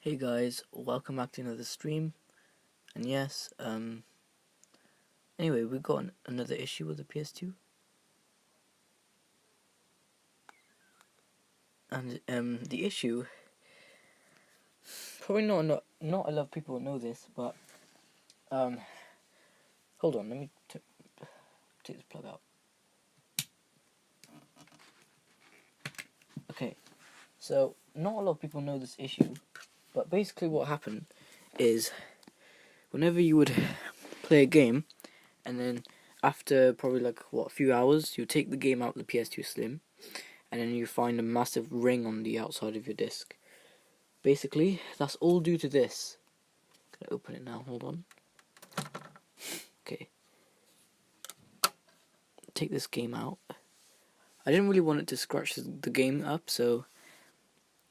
Hey guys, welcome back to another stream. And yes, anyway, we got another issue with the PS2. And the issue, probably not a lot of people know this, but hold on, let me take this plug out. Okay, so not a lot of people know this issue, but basically what happened is whenever you would play a game, and then after probably a few hours, you take the game out of the PS2 Slim, and then you find a massive ring on the outside of your disc. Basically, that's all due to this. Gonna open it now, hold on. Okay. Take this game out. I didn't really want it to scratch the game up, so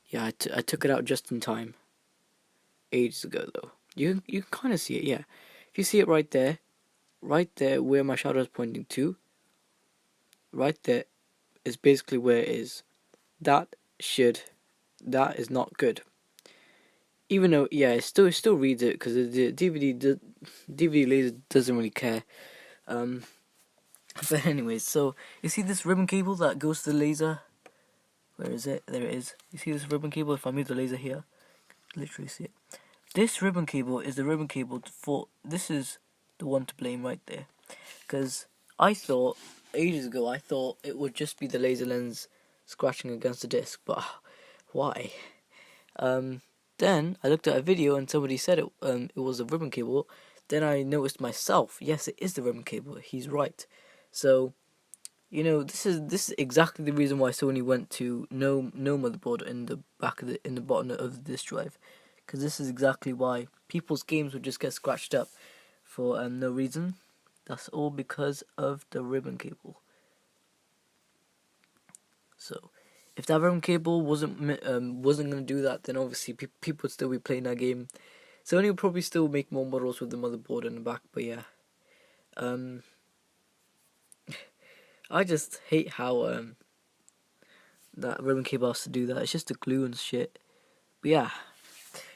yeah, I took it out just in time. Ages ago though. You can kind of see it, yeah. If you see it right there where my shadow is pointing to, right there is basically where it is. That is not good. Even though, yeah, it still reads it because the DVD laser doesn't really care. But anyways, so you see this ribbon cable that goes to the laser? Where is it? There it is. You see this ribbon cable? If I move the laser here, literally see it. This ribbon cable is the ribbon cable for. This is the one to blame right there, because I thought ages ago it would just be the laser lens scratching against the disc, but why? Then I looked at a video and somebody said it was a ribbon cable. Then I noticed myself, yes, it is the ribbon cable. He's right. So, this is exactly the reason why Sony went to no motherboard in the bottom of the disk drive, because this is exactly why people's games would just get scratched up for no reason. That's all because of the ribbon cable. So, if that ribbon cable wasn't gonna do that, then obviously people would still be playing that game. Sony would probably still make more models with the motherboard in the back, but yeah. I just hate how that ribbon cable has to do that. It's just the glue and shit. But yeah.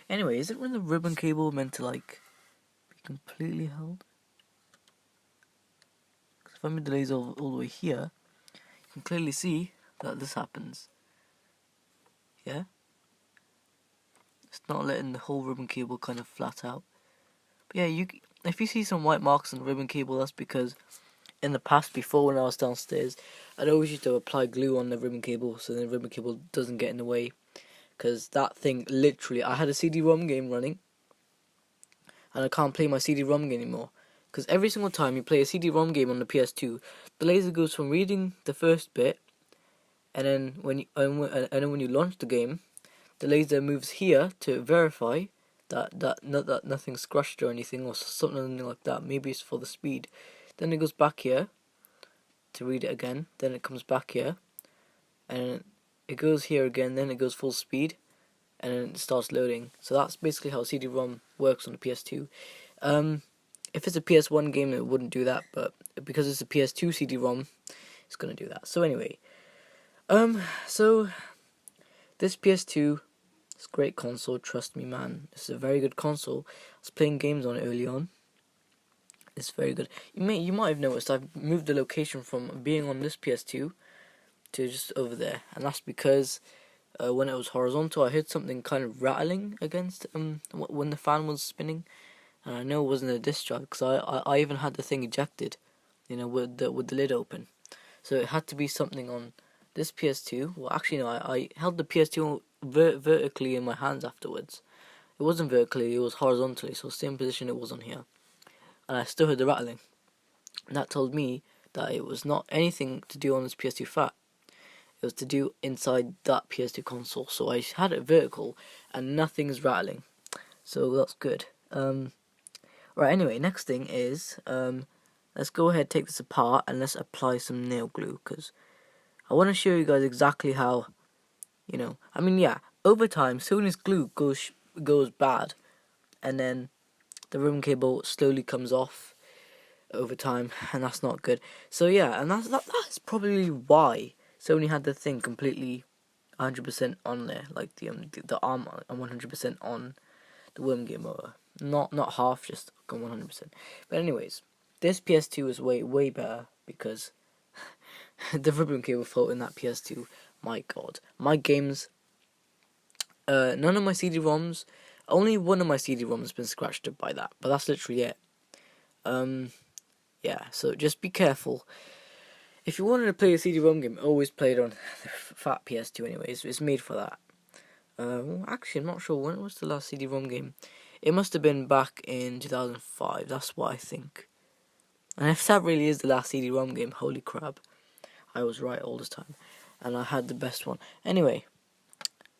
Anyway, isn't when the ribbon cable meant to be completely held? Because if I move the laser all the way here, you can clearly see that this happens. Yeah? It's not letting the whole ribbon cable kind of flat out. But yeah, if you see some white marks on the ribbon cable, that's because in the past, before when I was downstairs, I'd always used to apply glue on the ribbon cable so the ribbon cable doesn't get in the way. Because that thing, literally, I had a CD-ROM game running, and I can't play my CD-ROM game anymore. Because every single time you play a CD-ROM game on the PS2, the laser goes from reading the first bit, and then when you launch the game, the laser moves here to verify that nothing's scratched or anything or something like that. Maybe it's for the speed. Then it goes back here to read it again. Then it comes back here, and it goes here again. Then it goes full speed, and then it starts loading. So that's basically how CD-ROM works on the PS2. If it's a PS1 game, it wouldn't do that, but because it's a PS2 CD-ROM, it's gonna do that. So anyway, so this PS2, it's a great console. Trust me, man. It's a very good console. I was playing games on it early on. It's very good. You might have noticed I've moved the location from being on this PS2 to just over there, and that's because when it was horizontal, I heard something kind of rattling against when the fan was spinning, and I know it wasn't a disc drive because I even had the thing ejected, with the lid open, so it had to be something on this PS2. Well, actually no, I held the PS2 vertically in my hands afterwards. It wasn't vertically, it was horizontally, so same position it was on here. And I still heard the rattling. And that told me that it was not anything to do on this PS2 fat. It was to do inside that PS2 console. So I had it vertical and nothing's rattling. So that's good. Right, anyway, next thing is, let's go ahead, take this apart, and let's apply some nail glue. Because I want to show you guys exactly how, over time, Sony's glue goes bad. And then the ribbon cable slowly comes off over time, and that's not good. So yeah, and that's probably why Sony had the thing completely 100% on there, like the arm. I'm 100% on the worm game motor. Not half, just 100%. But anyways, this PS2 is way better because the ribbon cable float in that PS2. My God, my games. None of my CD-ROMs. Only one of my CD-ROMs has been scratched up by that, but that's literally it. Yeah. So just be careful. If you wanted to play a CD-ROM game, always play it on the fat PS2 anyways. It's made for that. Well, actually, I'm not sure when was the last CD-ROM game. It must have been back in 2005. That's what I think. And if that really is the last CD-ROM game, holy crap. I was right all this time. And I had the best one. Anyway,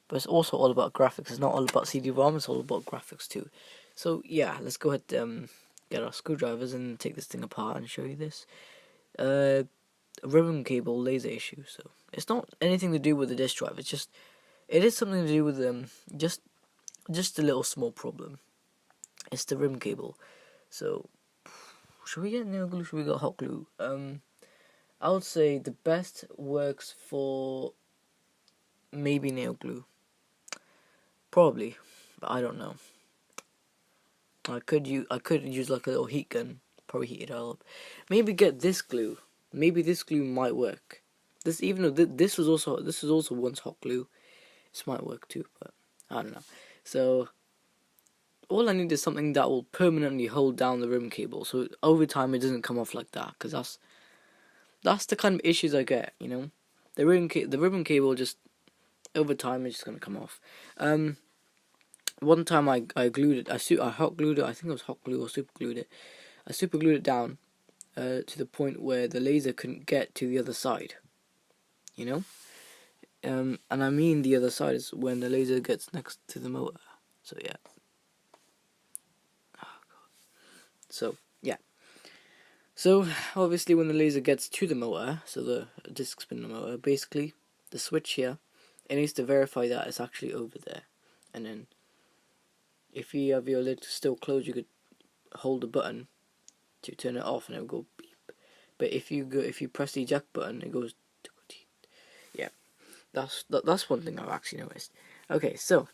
but it's also all about graphics. It's not all about CD-ROM, it's all about graphics too. So yeah, let's go ahead get our screwdrivers and take this thing apart and show you this. A ribbon cable laser issue. So it's not anything to do with the disk drive. It is something to do with just a little small problem. It's the ribbon cable. So should we get nail glue? Should we get hot glue? I would say the best works for maybe nail glue. Probably, but I don't know. I could use like a little heat gun, probably heat it all up. Maybe get this glue. Maybe this glue might work. This, even though this was also once hot glue, this might work too. But I don't know. So all I need is something that will permanently hold down the ribbon cable, so over time it doesn't come off like that. Because that's the kind of issues I get. You know, the ribbon cable just over time is just gonna come off. One time I glued it. I hot glued it. I think it was hot glue or super glued it. I super glued it down to the point where the laser couldn't get to the other side. You know, and I mean the other side is when the laser gets next to the motor. So yeah. Oh God. So yeah. So obviously when the laser gets to the motor, so the disc spinner motor, basically the switch here, it needs to verify that it's actually over there, and then if you have your lid still closed, you could hold the button to turn it off, and it will go beep. But if you press the eject button, it goes. Yeah, that's one thing I've actually noticed. Okay, so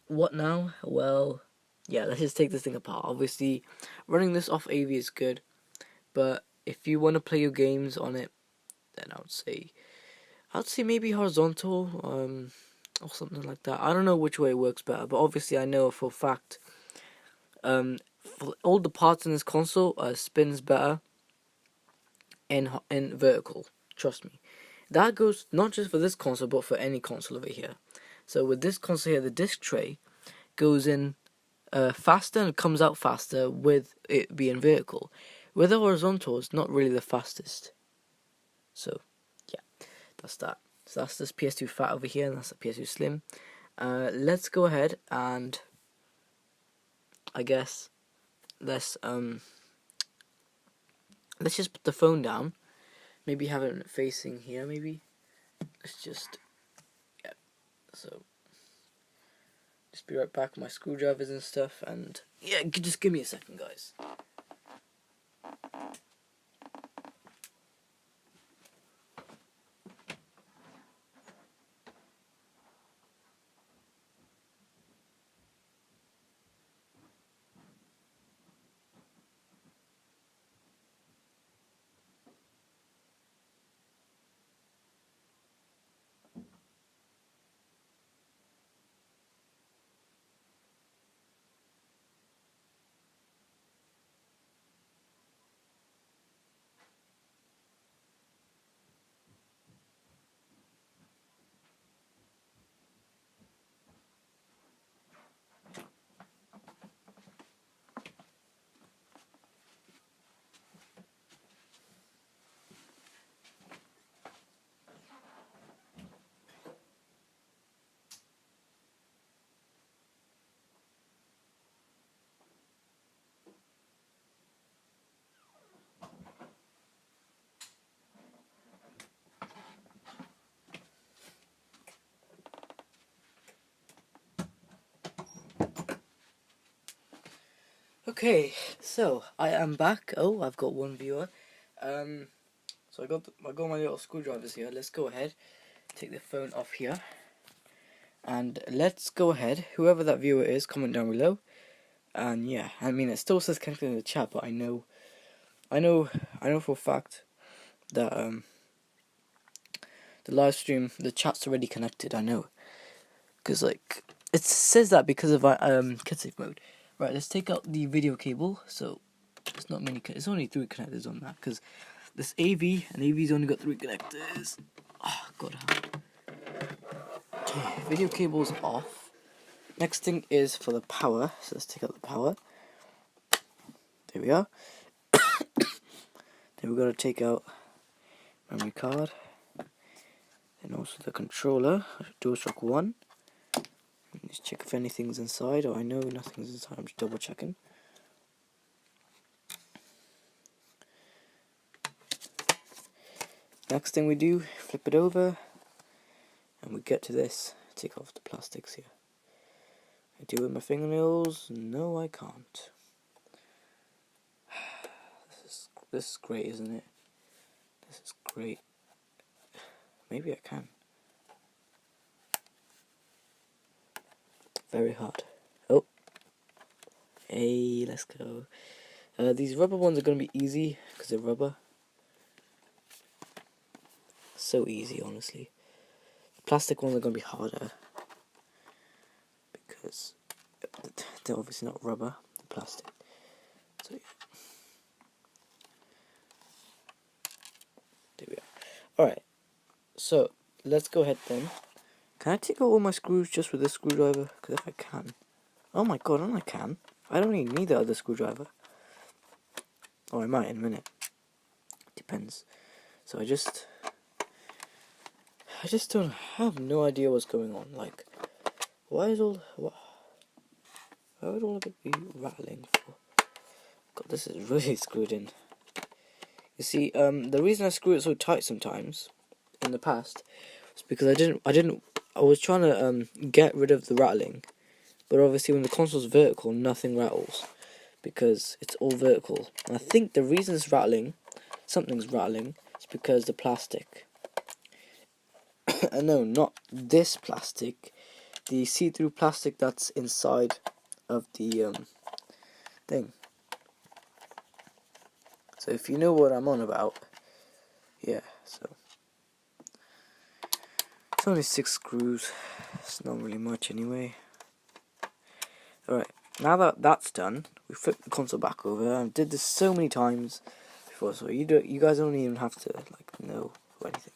what now? Well, yeah, let's just take this thing apart. Obviously, running this off AV is good, but if you want to play your games on it, then I'd say maybe horizontal, or something like that. I don't know which way it works better, but obviously I know for a fact, for all the parts in this console, spins better in vertical. Trust me. That goes not just for this console, but for any console over here. So with this console here, the disc tray goes in faster and comes out faster with it being vertical. With the horizontal, it's not really the fastest. So yeah, that's that. So that's this PS2 Fat over here, and that's the PS2 Slim. Let's go ahead and I guess let's just put the phone down. Maybe have it facing here. Maybe let's just yeah. So just be right back with my screwdrivers and stuff, and yeah, just give me a second, guys. Okay, so I am back. Oh, I've got one viewer. So I got my little screwdrivers here. Let's go ahead, take the phone off here, and let's go ahead. Whoever that viewer is, comment down below. And yeah, I mean it still says connected in the chat, but I know for a fact that the live stream, the chat's already connected. I know, because like it says that because of KidSafe mode. Right, let's take out the video cable. So it's not many. It's only 3 connectors on that because this AV and AV's only got 3 connectors. Oh god. Okay, video cable's off. Next thing is for the power. So let's take out the power. There we are. Then we're gonna take out memory card. And also the controller, DualShock 1. Let's check if anything's inside. Oh, I know nothing's inside. I'm just double checking. Next thing we do, flip it over, and we get to this. Take off the plastics here. I do it with my fingernails. No, I can't. This is great, isn't it? This is great. Maybe I can. Very hard. Oh. Hey, let's go. These rubber ones are going to be easy because they're rubber. So easy, honestly. The plastic ones are going to be harder because they're obviously not rubber, they're plastic. So yeah. There we are. Alright, so let's go ahead then. Can I take out all my screws just with this screwdriver? Because if I can. Oh my god, I can. I don't even need the other screwdriver. Oh, I might in a minute. Depends. So I just don't have no idea what's going on. Like, why would all of it be rattling for? God, this is really screwed in. You see, the reason I screw it so tight sometimes in the past was because I was trying to get rid of the rattling, but obviously when the console's vertical, nothing rattles because it's all vertical. And I think the reason it's rattling, something's rattling, is because the plastic. No, not this plastic. The see-through plastic that's inside of the thing. So if you know what I'm on about, yeah. So it's only 6 screws. It's not really much anyway. Alright, now that that's done, we flip the console back over. I did this so many times before, so you guys don't even have to like know or anything.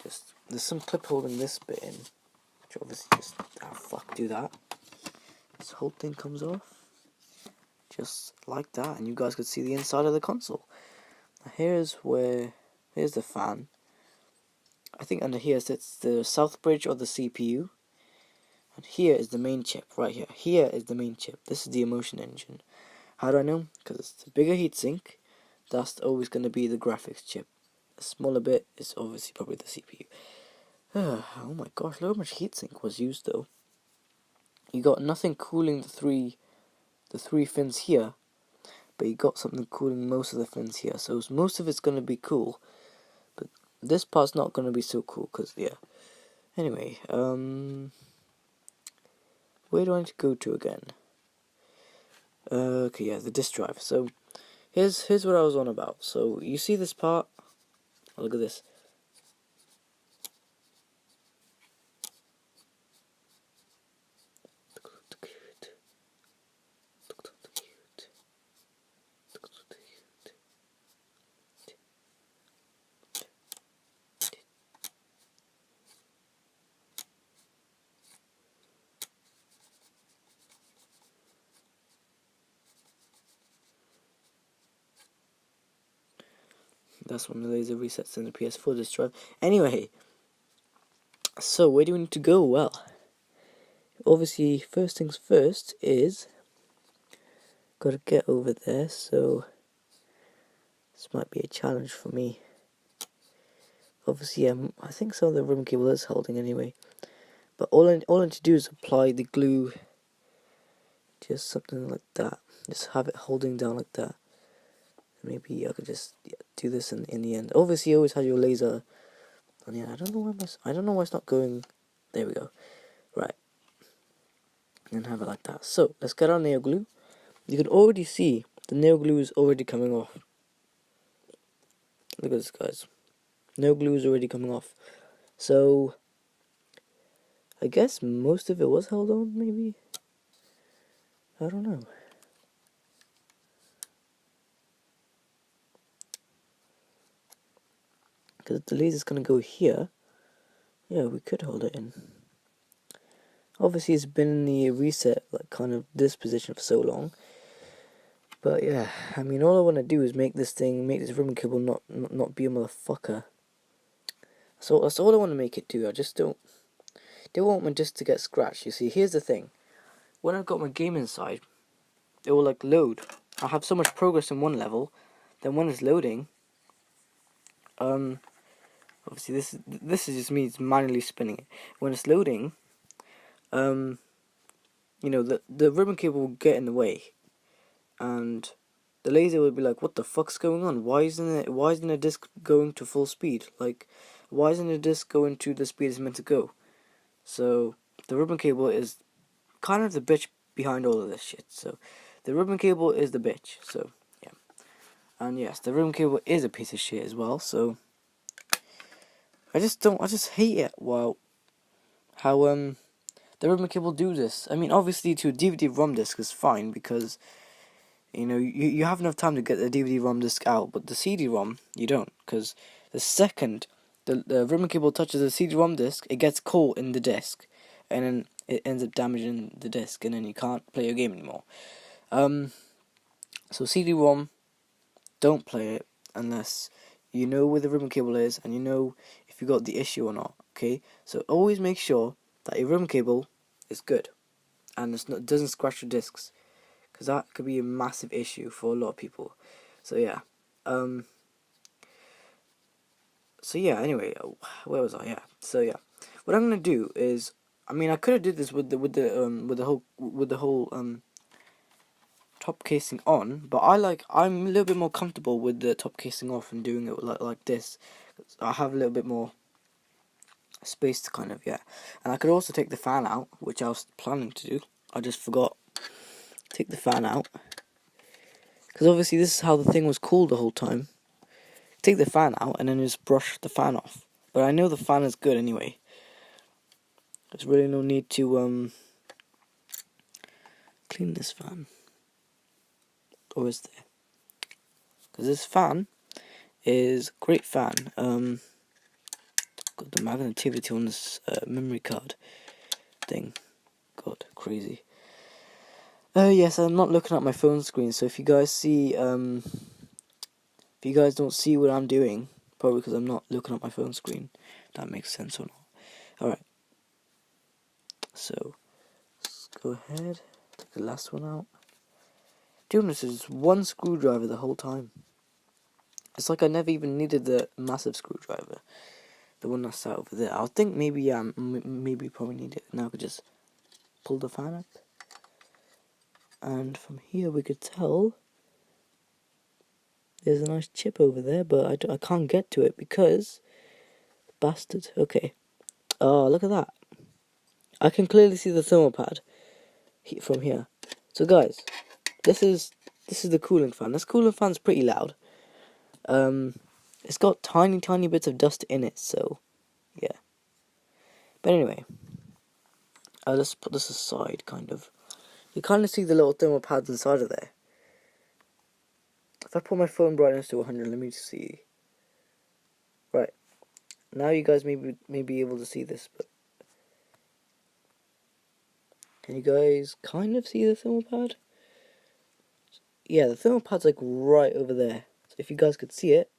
Just there's some clip holding this bit in, which obviously just do that. This whole thing comes off, just like that, and you guys could see the inside of the console. Now here's the fan. I think under here sits the south bridge or the CPU. And here is the main chip, right here. Here is the main chip. This is the Emotion Engine. How do I know? Because it's the bigger heatsink, that's always going to be the graphics chip. The smaller bit is obviously probably the CPU. Oh my gosh, look how much heatsink was used though. You got nothing cooling the three fins here, but you got something cooling most of the fins here. So most of it's going to be cool, but this part's not going to be so cool, because, yeah. Anyway, where do I need to go to again? Okay, yeah, the disk drive. So, here's what I was on about. So, you see this part? Oh, look at this. That's when the laser resets in the PS4 disk drive. Anyway, so where do we need to go? Well, obviously, first things first is gotta get over there. So this might be a challenge for me. Obviously, I think some of the ribbon cable is holding anyway. But all I need to do is apply the glue, just something like that. Just have it holding down like that. Maybe I could just do this in the end. Obviously, you always have your laser. And yeah, I don't know why it's not going. There we go. Right. And have it like that. So let's get our nail glue. You can already see the nail glue is already coming off. Look at this, guys. Nail glue is already coming off. So I guess most of it was held on, maybe. I don't know. Because if the laser's gonna go here, yeah, we could hold it in. Obviously, it's been in the reset, like kind of this position for so long. But yeah, I mean, all I want to do is make this ribbon cable not be a motherfucker. So that's all I want to make it do. I just don't want my disc to get scratched. You see, here's the thing. When I've got my game inside, it will like load. I have so much progress in one level, then when it's loading, obviously this is just me manually spinning it. When it's loading, you know, the ribbon cable will get in the way, and the laser will be like, what the fuck's going on? Why isn't the disc going to full speed? Like, why isn't the disc going to the speed it's meant to go? So the ribbon cable is kind of the bitch behind all of this shit. So the ribbon cable is the bitch. So yeah, and yes, the ribbon cable is a piece of shit as well. So I just hate it. Wow, how the ribbon cable do this. I mean, obviously to a DVD-ROM disc is fine because, you know, you have enough time to get the DVD-ROM disc out, but the CD-ROM you don't, because the second the ribbon cable touches the CD-ROM disc, it gets caught in the disc, and then it ends up damaging the disc, and then you can't play your game anymore. So CD-ROM, don't play it unless you know where the ribbon cable is and you know if you got the issue or not. Okay, so always make sure that your ribbon cable is good and it doesn't scratch your discs, because that could be a massive issue for a lot of people. So yeah, anyway, where was I? Yeah, so yeah, what I'm gonna do is, I mean, I could have did this with the whole top casing on, but I'm a little bit more comfortable with the top casing off and doing it like this. I have a little bit more space to kind of, yeah. And I could also take the fan out, which I was planning to do. I just forgot. Take the fan out, because obviously this is how the thing was cooled the whole time. Take the fan out and then just brush the fan off. But I know the fan is good anyway. There's really no need to clean this fan. Or is there? Because this fan is a great fan. Got the magnetivity on this memory card thing. God, crazy. Yes, I'm not looking at my phone screen, so if you guys see, if you guys don't see what I'm doing, probably because I'm not looking at my phone screen. That makes sense or not. Alright. So, let's go ahead, take the last one out. Doing this is one screwdriver the whole time. It's like I never even needed the massive screwdriver. The one that's sat over there. I think maybe, yeah, maybe probably need it. Now I could just pull the fan up. And from here we could tell there's a nice chip over there, but I can't get to it because, bastard. Okay. Oh, look at that. I can clearly see the thermal pad from here. So guys, this is the cooling fan. This cooling fan's pretty loud. It's got tiny bits of dust in it, so yeah. But anyway, let's put this aside, kind of. You kind of see the little thermal pads inside of there. If I put my phone brightness to 100, let me see. Right. Now you guys may be able to see this, but can you guys kind of see the thermal pad? Yeah, the thermal pad's like right over there. So if you guys could see it,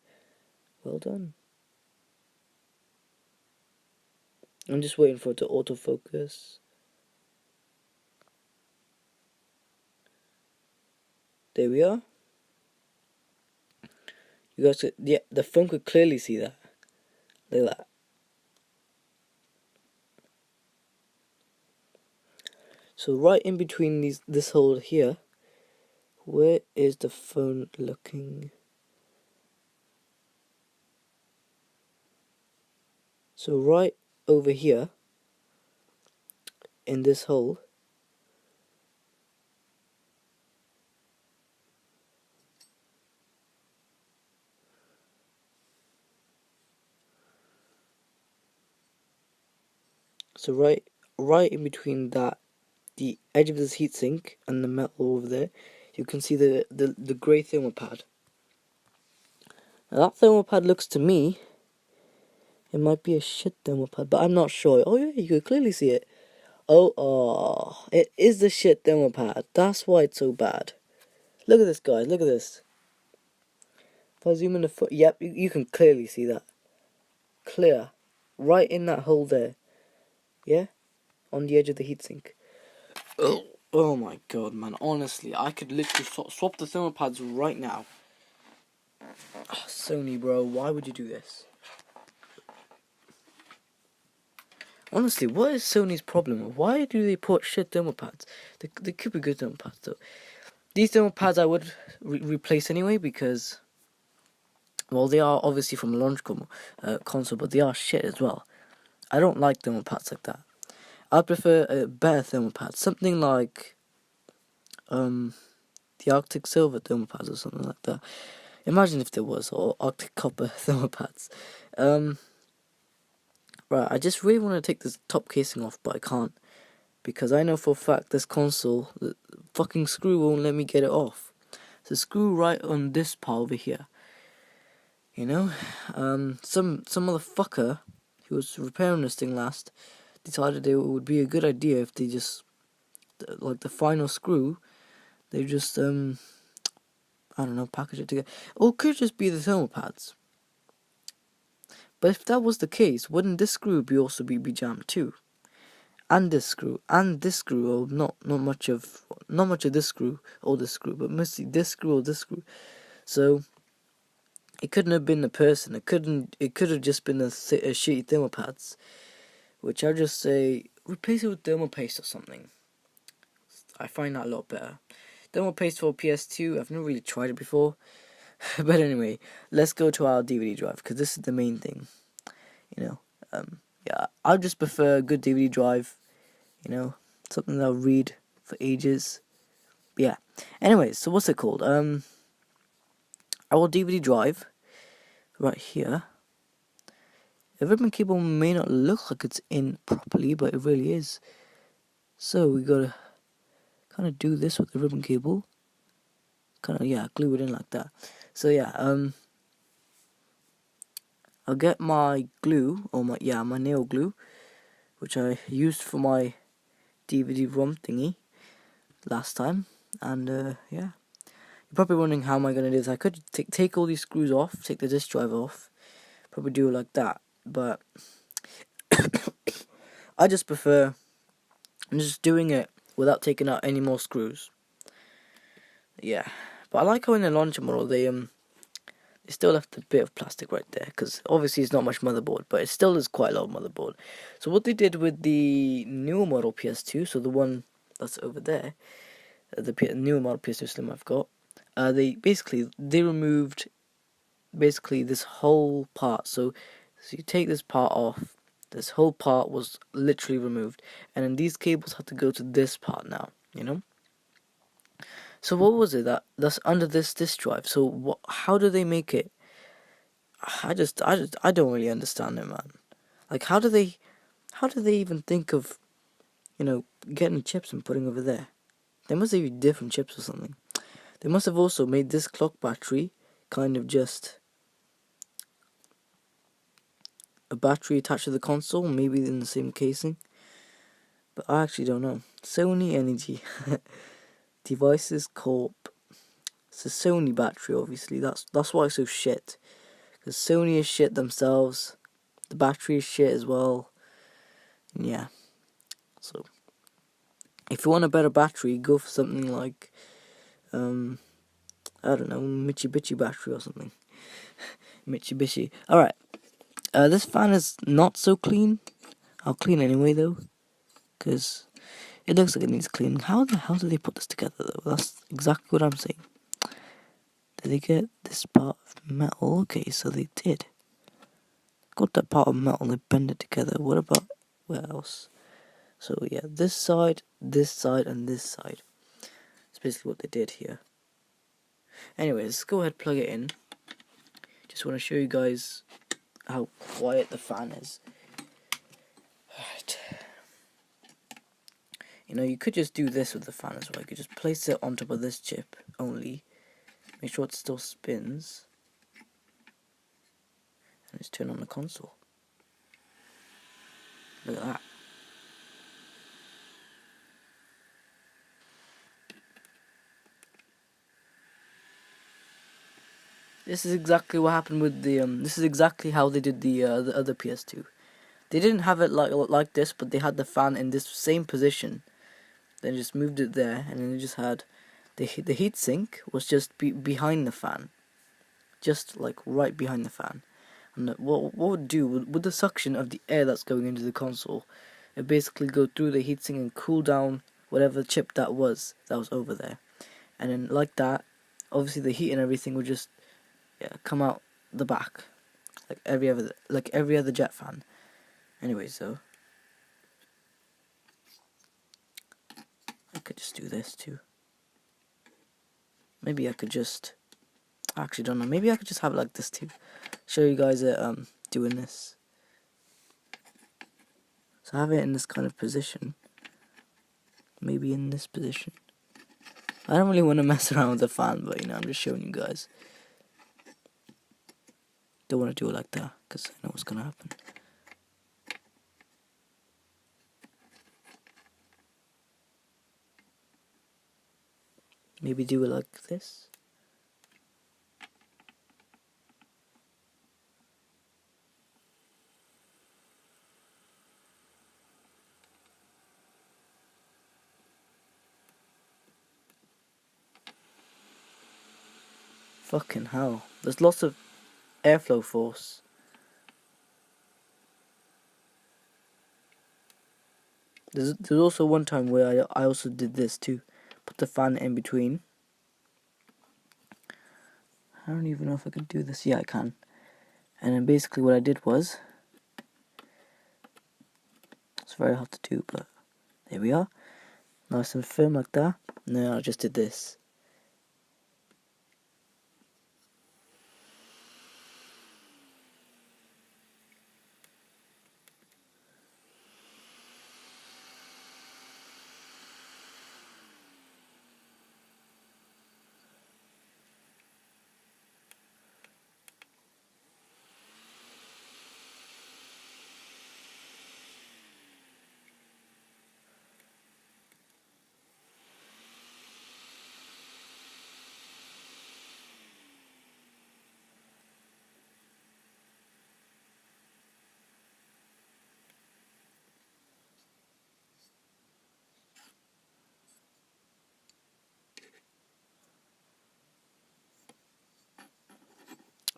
well done. I'm just waiting for it to autofocus. There we are. You guys could, yeah, the phone could clearly see that. Look at that. So right in between this hole here, where is the phone looking? So right over here, in this hole, so right in between that, the edge of this heatsink and the metal over there, you can see the grey thermopad. Now that thermopad looks to me, it might be a shit thermopad, but I'm not sure. Oh yeah, you can clearly see it. Oh, it is the shit thermopad. That's why it's so bad. Look at this, guys. Look at this. If I zoom in the foot, yep, you can clearly see that. Clear. Right in that hole there. Yeah? On the edge of the heatsink. Oh my god, man. Honestly, I could literally swap the thermopads right now. Oh, Sony, bro, why would you do this? Honestly, what is Sony's problem? Why do they put shit thermopads? They could be good thermopads, though. These thermopads I would replace anyway, because, well, they are obviously from a launch console, but they are shit as well. I don't like thermopads like that. I prefer a better thermopad, something like the Arctic Silver thermopads or something like that. Imagine if there was, or Arctic Copper thermopads. Right, I just really want to take this top casing off, but I can't, because I know for a fact this console, the fucking screw won't let me get it off. So screw right on this part over here. You know, some motherfucker who was repairing this thing last decided it would be a good idea if they just, like the final screw, they just I don't know, package it together. Or it could just be the thermopads. But if that was the case, wouldn't this screw also be jammed too? And this screw, or not much of this screw or this screw, but mostly this screw or this screw. So it couldn't have been a person. It could have just been a shitty thermopads, which I just say replace it with thermal paste or something. I find that a lot better. Thermal paste for PS2, I've never really tried it before. But anyway, let's go to our DVD drive, because this is the main thing. You know, yeah, I just prefer a good DVD drive. You know, something that I'll read for ages. But yeah. Anyway, so what's it called? Our DVD drive, right here. The ribbon cable may not look like it's in properly, but it really is. So we gotta kind of do this with the ribbon cable. Kind of, yeah, glue it in like that. So yeah, I'll get my glue, or my nail glue, which I used for my DVD-ROM thingy last time, and yeah. You're probably wondering how am I going to do this. I could take all these screws off, take the disk drive off, probably do it like that, but I just prefer just doing it without taking out any more screws. Yeah, but I like how in the launcher model they still left a bit of plastic right there, because obviously it's not much motherboard, but it still is quite a lot of motherboard. So what they did with the newer model PS2, so the one that's over there, the newer model PS2 Slim I've got, they removed basically this whole part. So you take this part off, this whole part was literally removed, and then these cables had to go to this part now, you know. So what was it that's under this disk drive? So how do they make it? I don't really understand it, man. Like, how do they even think of, you know, getting chips and putting over there? They must have used different chips or something. They must have also made this clock battery kind of just a battery attached to the console, maybe in the same casing. But I actually don't know. Sony Energy Devices Corp. It's a Sony battery, obviously. That's why it's so shit. Because Sony is shit themselves. The battery is shit as well. And yeah. So if you want a better battery, go for something like I don't know, Mitsubishi battery or something. Mitsubishi. Alright. This fan is not so clean. I'll clean anyway though, because it looks like it needs cleaning. How the hell did they put this together though? That's exactly what I'm saying. Did they get this part of metal? Okay, so they did. got that part of metal, they bend it together. What about where else? So yeah, this side, and this side. That's basically what they did here. Anyways, let's go ahead and plug it in. Just want to show you guys how quiet the fan is. Alright. You know, you could just do this with the fan as well. You could just place it on top of this chip only. Make sure it still spins. And just turn on the console. Look at that. This is exactly what happened with the this is exactly how they did the other PS2. They didn't have it like this, but they had the fan in this same position. Then just moved it there, and then they just had the heatsink was just behind the fan, just like right behind the fan. And what would do with the suction of the air that's going into the console, it basically go through the heatsink and cool down whatever chip that was over there, and then like that, obviously the heat and everything would just come out the back, like every other jet fan. Anyway, so I could just do this too. Maybe I could just, I actually don't know. Maybe I could just have it like this too. Show you guys it doing this. So I have it in this kind of position. Maybe in this position. I don't really want to mess around with the fan, but you know, I'm just showing you guys. Don't want to do it like that because I know what's gonna happen. Maybe do it like this. Fucking hell. There's lots of airflow force. There's also one time where I also did this too. Put the fan in between. I don't even know if I can do this. Yeah, I can. And then basically what I did was, it's very hard to do, but there we are. Nice and firm like that. And then I just did this.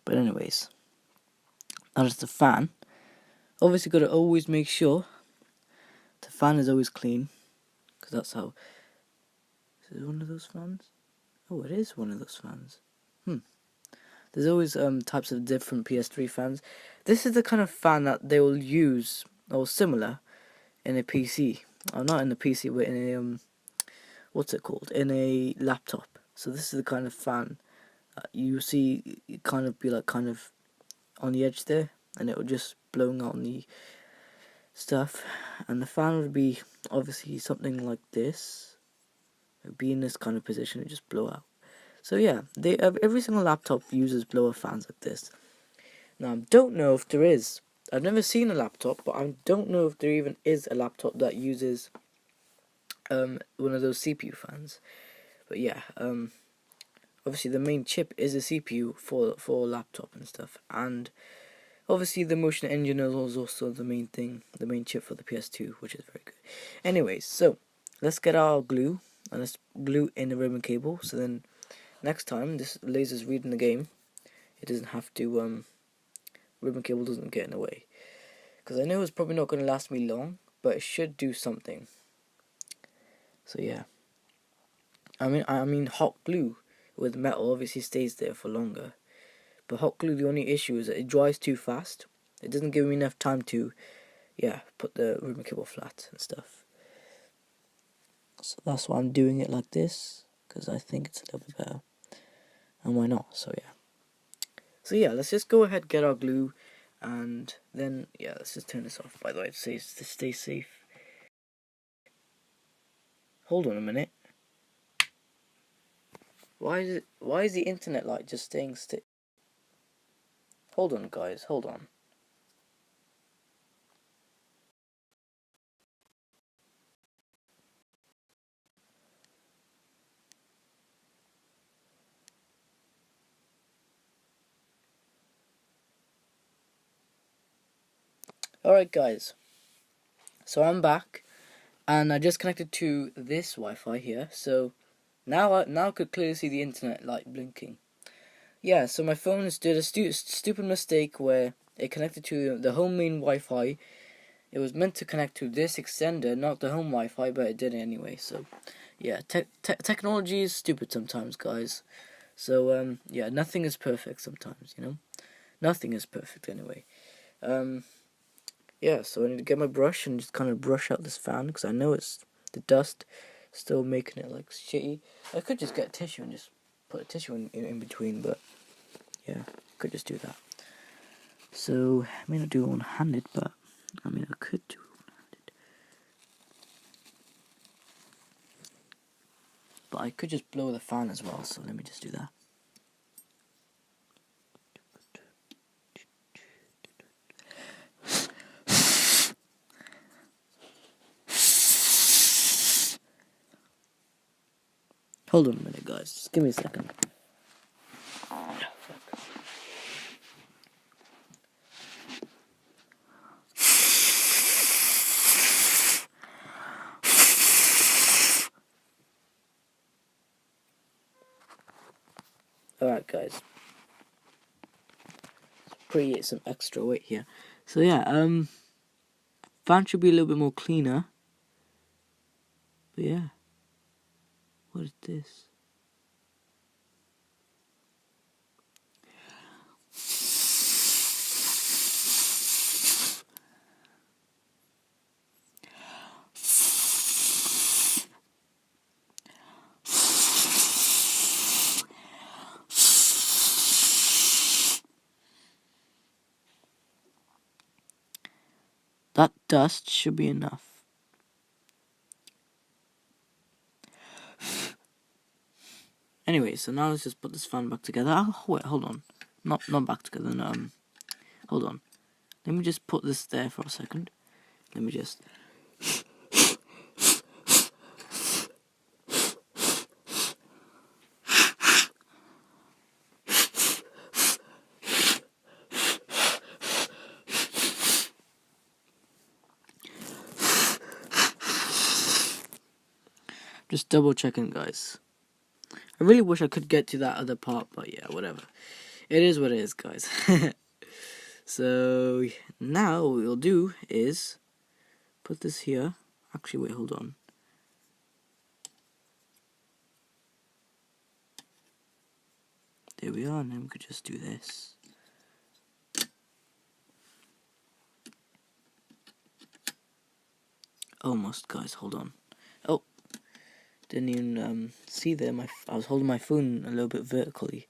But anyways, that is the fan. Obviously got to always make sure the fan is always clean, because that's how. Is it one of those fans? Oh, it is one of those fans. There's always types of different PS3 fans. This is the kind of fan that they will use, or similar, in a PC. Or not in a PC, but in a what's it called? In a laptop. So this is the kind of fan that you see kind of be like kind of on the edge there, and it will just blowing out on the stuff. And the fan would be obviously something like this. It would be in this kind of position and just blow out. So yeah, every single laptop uses blower fans like this. Now I don't know if there is. I've never seen a laptop, but I don't know if there even is a laptop that uses one of those CPU fans. But yeah, obviously the main chip is a CPU for a laptop and stuff, and obviously the motion engine is also the main thing, the main chip for the PS2, which is very good. Anyways, so let's get our glue and let's glue in the ribbon cable. So then next time this laser's reading the game, it doesn't have to ribbon cable doesn't get in the way. Because I know it's probably not going to last me long, but it should do something. So yeah, I mean hot glue with metal obviously stays there for longer, but hot glue, the only issue is that it dries too fast, It doesn't give me enough time to, put the ribbon cable flat and stuff. So that's why I'm doing it like this, because I think it's a little bit better. And why not? So yeah, let's just go ahead, get our glue, and then let's just turn this off. By the way, it says to stay safe. Hold on a minute. Why is the internet light just staying still? Hold on, guys, hold on. Alright guys, so I'm back, and I just connected to this Wi-Fi here, so now I could clearly see the internet light blinking. Yeah, so my phone did a stupid mistake where it connected to the home main Wi-Fi. It was meant to connect to this extender, not the home Wi-Fi, but it did anyway. So yeah, technology is stupid sometimes, guys. So nothing is perfect sometimes, Nothing is perfect anyway. So I need to get my brush and just kind of brush out this fan, because I know it's the dust still making it like shitty. I could just get tissue and just put a tissue in between, but yeah, could just do that. So I may not do it one-handed, but I could do it one-handed. But I could just blow the fan as well, so let me just do that. Hold on a minute, guys. Just give me a second. Alright, guys. Let's create some extra weight here. So fan should be a little bit more cleaner. But yeah. What is this? That dust should be enough. Anyway, so now let's just put this fan back together. Oh, wait, hold on. Not back together, no. Hold on. Let me just put this there for a second. Let me just... Just double checking, guys. I really wish I could get to that other part, but yeah, whatever. It is what it is, guys. So now what we'll do is put this here. Actually, wait, hold on. There we are, and then we could just do this. Almost, guys, hold on. Oh, didn't even see there. I was holding my phone a little bit vertically.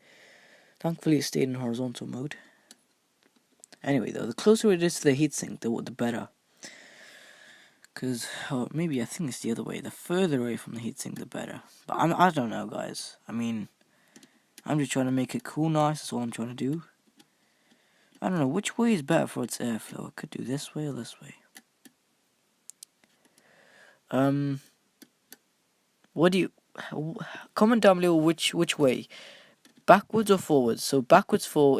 Thankfully, it stayed in horizontal mode. Anyway, though, the closer it is to the heatsink, the better. Because, maybe I think it's the other way. The further away from the heatsink, the better. But I don't know, guys. I'm just trying to make it cool, nice. That's all I'm trying to do. I don't know which way is better for its airflow. I could do this way or this way. What do you... Comment down below which way. Backwards or forwards? So backwards for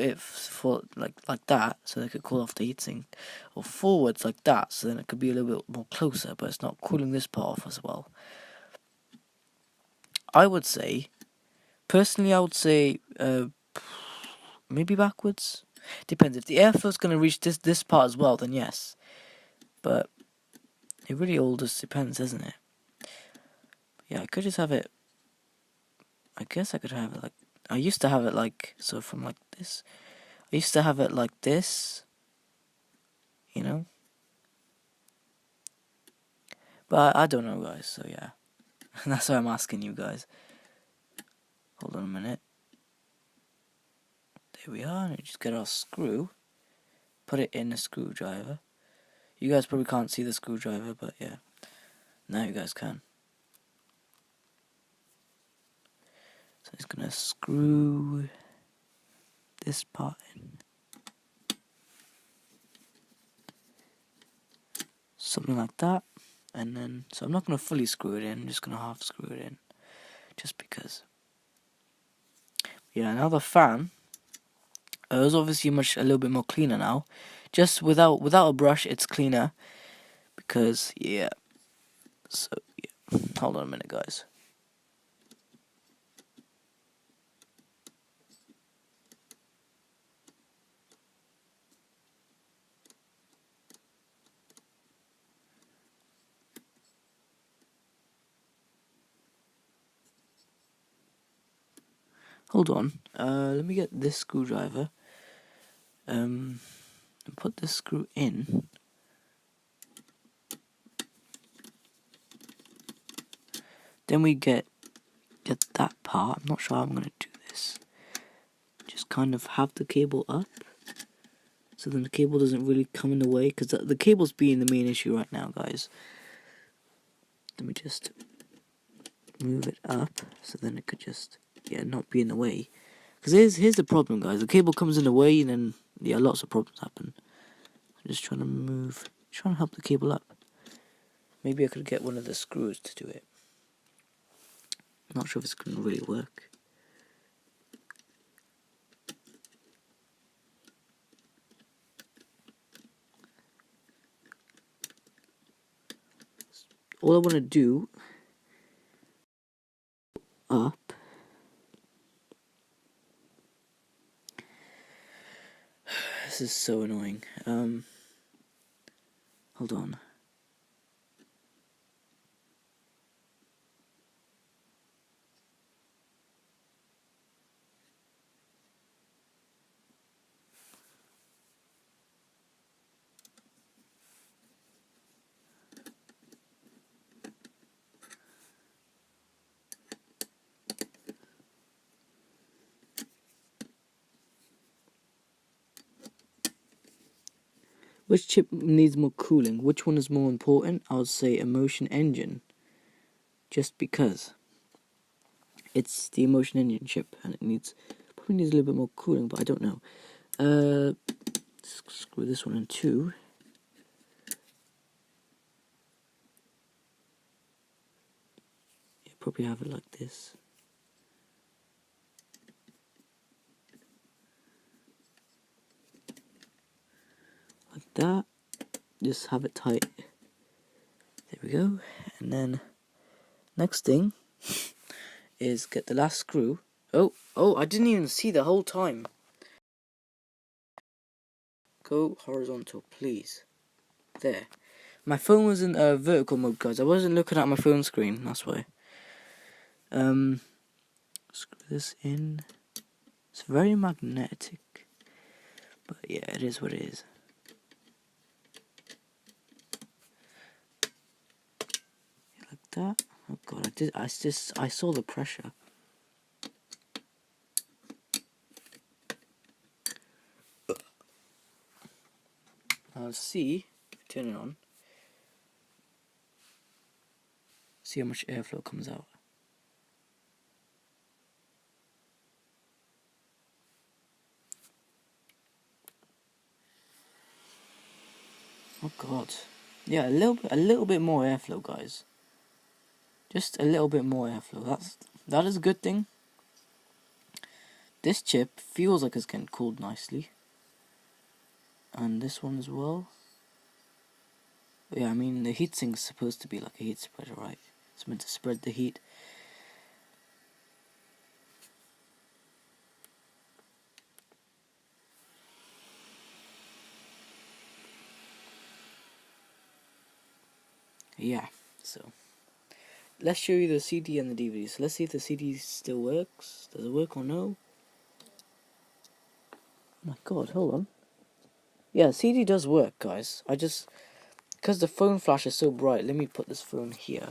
like that, so they could cool off the heatsink. Or forwards like that, so then it could be a little bit more closer, but it's not cooling this part off as well. I would say... Personally, I would say... maybe backwards? Depends. If the airflow's going to reach this part as well, then yes. But it really all just depends, isn't it? Yeah, I could just have it... I guess I could have it like... I used to have it like... So from like this... I used to have it like this. you know. But I don't know, guys, so yeah. That's why I'm asking you guys. Hold on a minute. There we are. And just get our screw. Put it in a screwdriver. You guys probably can't see the screwdriver, but yeah. Now you guys can. So it's gonna screw this part in. Something like that. And then, so I'm not gonna fully screw it in, I'm just gonna half screw it in. Just because. Yeah, now the fan is obviously a little bit more cleaner now. Just without a brush, it's cleaner. Because, yeah. So, yeah. Hold on a minute, guys. Hold on. Let me get this screwdriver. And put this screw in. Then we get that part. I'm not sure how I'm gonna do this. Just kind of have the cable up. So then the cable doesn't really come in the way. Because the cable's being the main issue right now, guys. Let me just move it up. So then it could just, yeah, not be in the way. Because here's the problem, guys. The cable comes in the way and then, yeah, lots of problems happen. I'm just trying to help the cable up. Maybe I could get one of the screws to do it. Not sure if it's going to really work. All I want to do up. This is so annoying. Hold on. Which chip needs more cooling? Which one is more important? I would say Emotion Engine. Just because. It's the Emotion Engine chip and it probably needs a little bit more cooling, but I don't know. Screw this one in too. You probably have it like this. Like that. Just have it tight. There we go. And then next thing is get the last screw. Oh, I didn't even see the whole time. Go horizontal, please. There. My phone was in vertical mode, guys. I wasn't looking at my phone screen, that's why. Screw this in. It's very magnetic. But yeah, it is what it is. Like that. Oh god, I saw the pressure. I'll see, turn it on. See how much airflow comes out. Oh god. Yeah, a little bit more airflow, guys. Just a little bit more airflow. That is a good thing. This chip feels like it's getting cooled nicely. And this one as well. Yeah, I mean the heatsink's supposed to be like a heat spreader, right? It's meant to spread the heat. Yeah, so let's show you the CD and the DVD. So let's see if the CD still works. Does it work or no? Oh my god, hold on. Yeah, CD does work, guys. Because the phone flash is so bright, let me put this phone here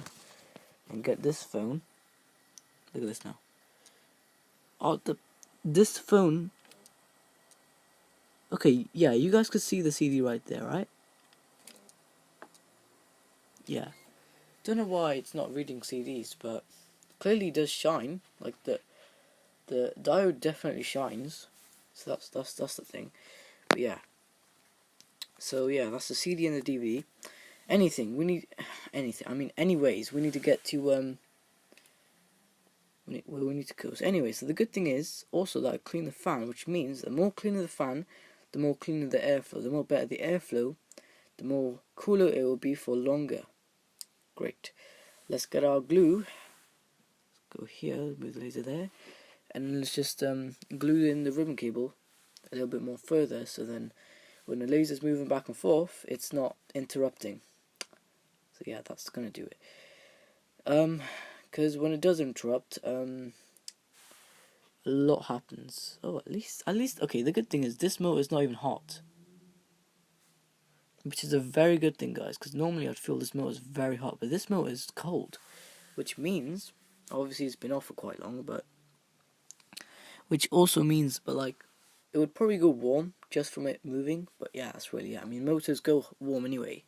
and get this phone. Look at this now. Oh, this phone. Okay, yeah, you guys could see the CD right there, right? Yeah. Don't know why it's not reading CDs, but clearly it does shine. Like the diode definitely shines. So that's the thing. But yeah. So yeah, that's the CD and the DVD. Anything we need, anything. I mean, anyways, we need to get to where we need to go. So anyway, so the good thing is also that I clean the fan, which means the more cleaner the fan, the more cleaner the airflow. The more better the airflow, the more cooler it will be for longer. Great. Let's get our glue. Go here, move the laser there, and let's just glue in the ribbon cable a little bit more further, so then when the laser's moving back and forth, it's not interrupting. So yeah, that's gonna do it. Because when it does interrupt, a lot happens. Oh, at least, okay, the good thing is this motor is not even hot. Which is a very good thing, guys, because normally I'd feel this motor is very hot, but this motor is cold. Which means, obviously it's been off for quite long, but... Which also means, but like, it would probably go warm just from it moving, but yeah, that's really it. I mean, motors go warm anyway,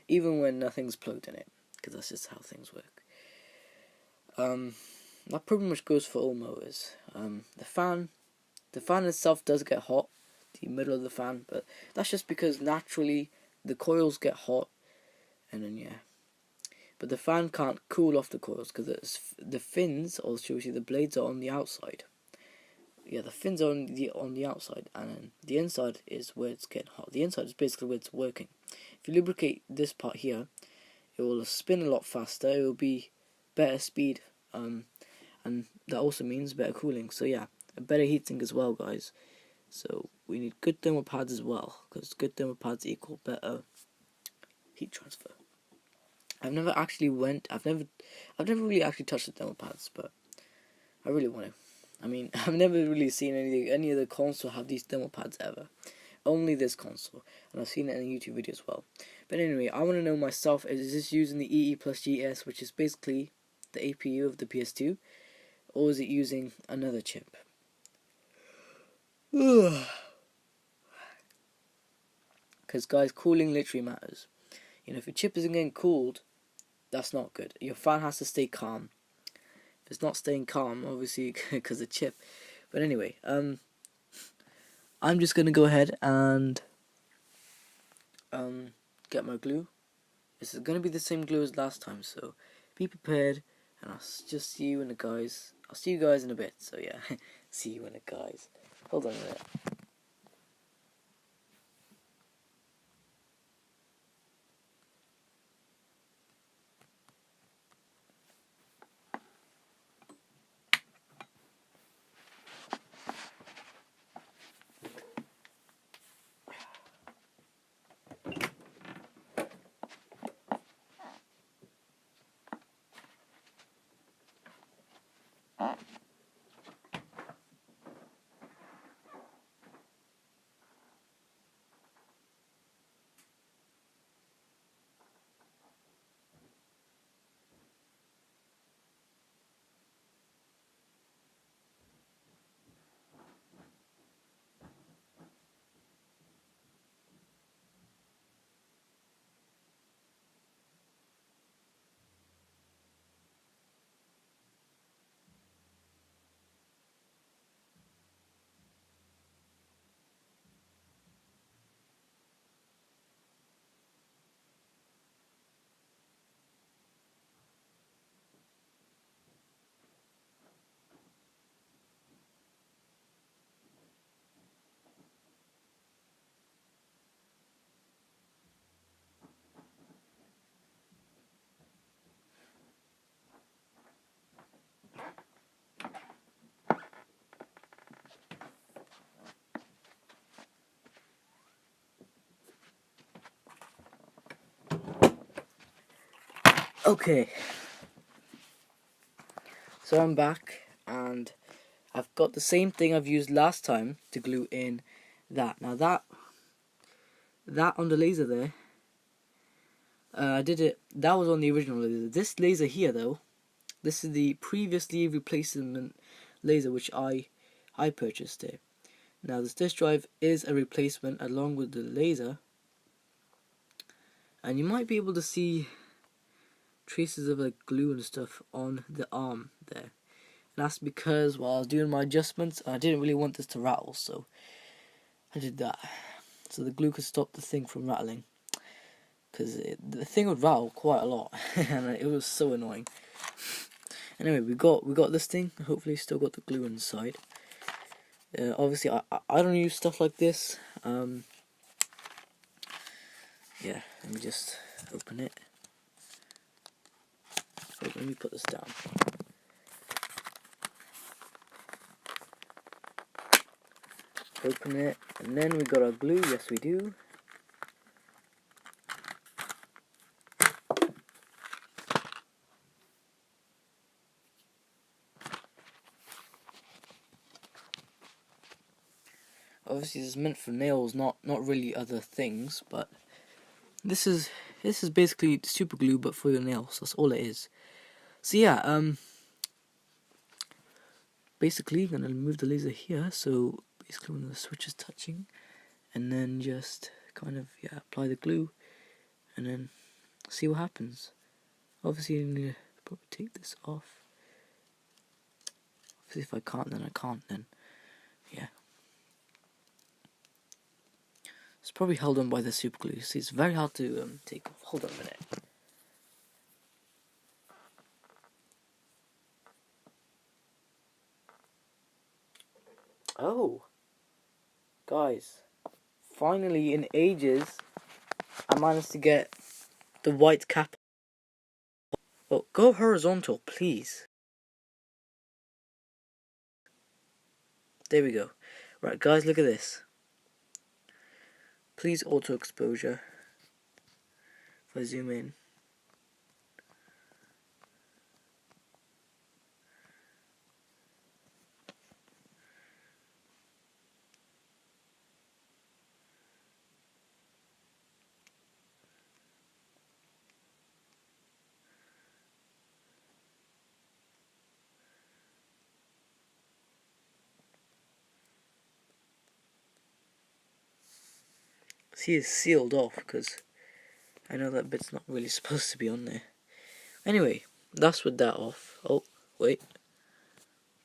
even when nothing's plugged in it, because that's just how things work. That pretty much goes for all motors. The fan itself does get hot, the middle of the fan, but that's just because naturally the coils get hot, and then yeah. But the fan can't cool off the coils because the fins, or should we say the blades, are on the outside. Yeah, the fins are on the outside, and then the inside is where it's getting hot. The inside is basically where it's working. If you lubricate this part here, it will spin a lot faster. It will be better speed, and that also means better cooling. So yeah, a better heatsink as well, guys. So we need good thermal pads as well, because good thermal pads equal better heat transfer. I've never really actually touched the thermal pads, but I really want to. I mean, I've never really seen any other console have these thermal pads ever. Only this console, and I've seen it in a YouTube video as well. But anyway, I want to know myself, is this using the EE plus GS, which is basically the APU of the PS2, or is it using another chip? Because guys, cooling literally matters. You know, if your chip isn't getting cooled, that's not good. Your fan has to stay calm. If it's not staying calm, obviously because of chip. But anyway, I'm just gonna go ahead and get my glue. This is gonna be the same glue as last time, so be prepared. And I'll just see you in the guys. I'll see you guys in a bit. So yeah, see you in the guys. Hold on a minute. Okay. So I'm back, and I've got the same thing I've used last time to glue in that. Now that that on the laser there, I did it, that was on the original laser. This laser here though, this is the previously replacement laser which I purchased it. Now this disk drive is a replacement along with the laser, and you might be able to see traces of like glue and stuff on the arm there. And that's because while I was doing my adjustments, I didn't really want this to rattle, so I did that. So the glue could stop the thing from rattling, because the thing would rattle quite a lot, and it was so annoying. Anyway, we got this thing. Hopefully, still got the glue inside. Obviously, I don't use stuff like this. Yeah, let me just open it. Wait, let me put this down. Open it, and then we got our glue. Yes, we do. Obviously, this is meant for nails, not really other things. But this is basically super glue, but for your nails. That's all it is. So yeah, basically, gonna move the laser here. So basically, when the switch is touching, and then just kind of apply the glue, and then see what happens. Obviously, you need to probably take this off. Obviously, if I can't, then I can't. Then yeah. It's probably held on by the super glue. See, it's very hard to take off. Hold on a minute. Oh, guys, finally in ages, I managed to get the white cap. Oh, go horizontal, please. There we go. Right, guys, look at this. Please auto exposure. If I zoom in. See, it's sealed off because I know that bit's not really supposed to be on there. Anyway, that's with that off. Oh, wait.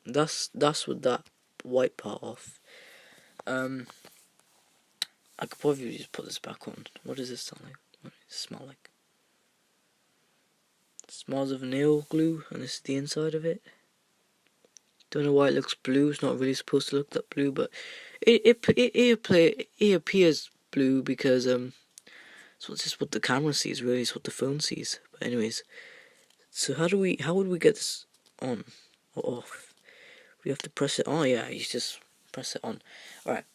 That's with that white part off. I could probably just put this back on. What does this sound like? What does it smell like? It smells of nail glue, and this is the inside of it. Don't know why it looks blue. It's not really supposed to look that blue, but it appears blue because so it's just what the camera sees. Really, it's what the phone sees. But anyways, so how would we get this on or off? We have to press it on. Yeah, you just press it on. All right,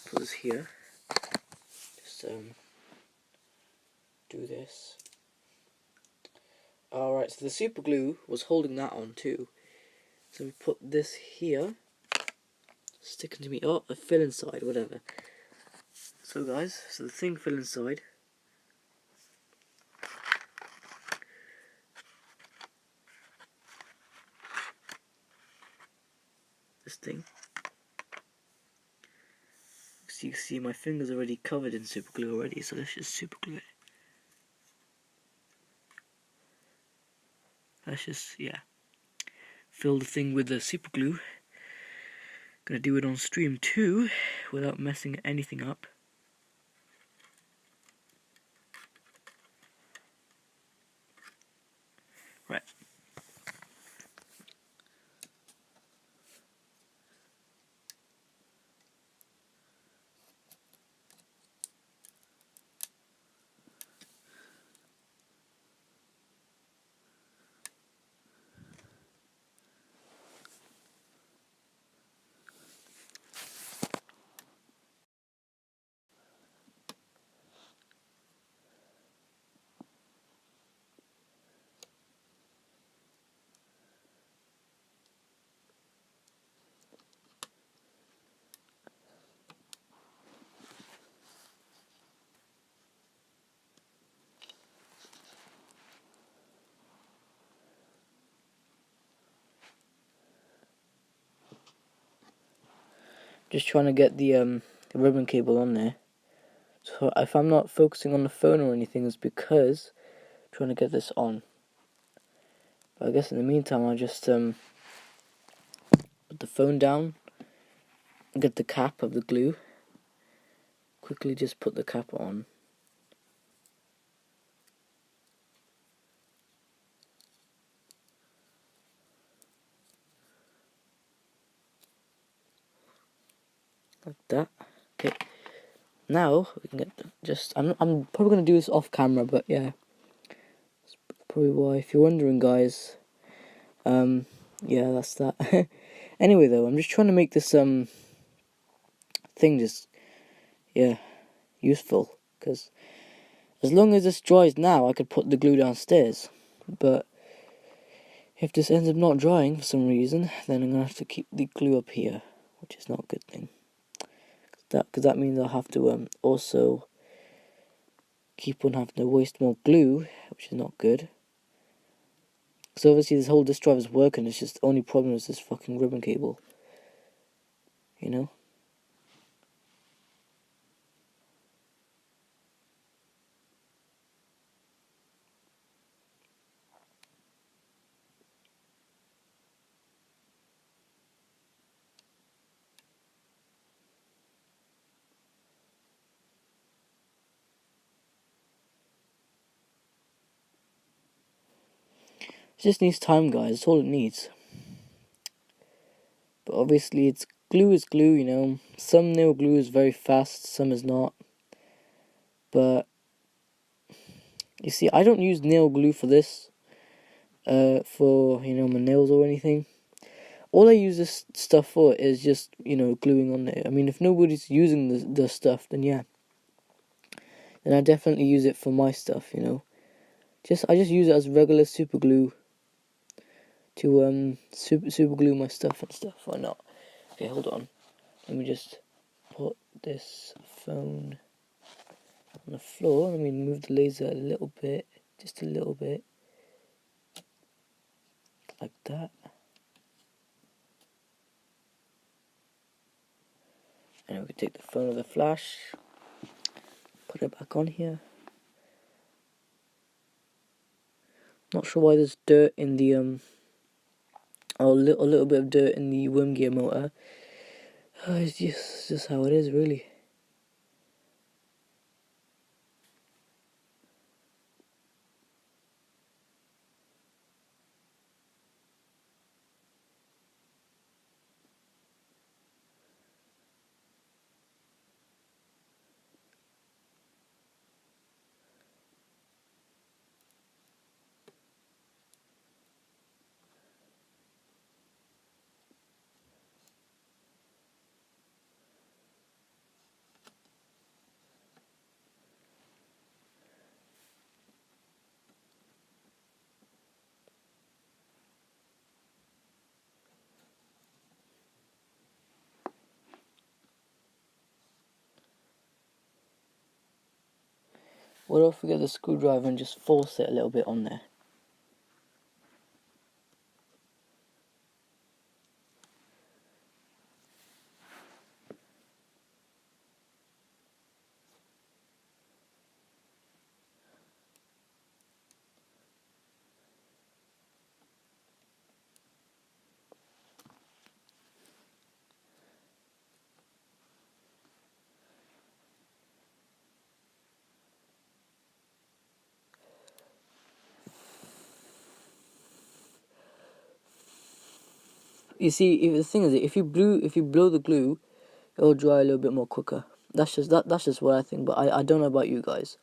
put this here. Just do this. All right, so the super glue was holding that on too. So we put this here. Sticking to me. Oh, it fell inside. Whatever. So guys, so the thing fell inside. This thing. So you can see my finger's already covered in super glue already, so let's just super glue it. Let's just, fill the thing with the super glue. Gonna do it on stream too, without messing anything up. Right. Just trying to get the ribbon cable on there. So if I'm not focusing on the phone or anything, it's because I'm trying to get this on. But I guess in the meantime, I'll just put the phone down, get the cap of the glue, quickly just put the cap on. Like that. Okay. Now we can get I'm probably gonna do this off camera, but yeah, that's probably why. If you're wondering, guys, yeah, that's that. Anyway, though, I'm just trying to make this thing just useful, because as long as this dries now, I could put the glue downstairs. But if this ends up not drying for some reason, then I'm gonna have to keep the glue up here, which is not a good thing. Because that means I'll have to also keep on having to waste more glue, which is not good. So obviously this whole disk drive is working, it's just the only problem is this fucking ribbon cable. You know? It just needs time, guys, that's all it needs. But obviously it's glue is glue, you know. Some nail glue is very fast, some is not. But you see, I don't use nail glue for this, for, you know, my nails or anything. All I use this stuff for is just, you know, gluing on there. I mean, if nobody's using the stuff, then yeah. Then I definitely use it for my stuff, you know. I just use it as regular super glue to super glue my stuff and stuff. Why not? Okay, hold on. Let me just put this phone on the floor. Let me move the laser a little bit, just a little bit, like that. And we can take the phone with the flash, put it back on here. Not sure why there's dirt in the a little bit of dirt in the worm gear motor. It's just how it is, really. What if we get the screwdriver and just force it a little bit on there? You see, the thing is, if you blow the glue, it'll dry a little bit more quicker. That's just what I think, but I don't know about you guys.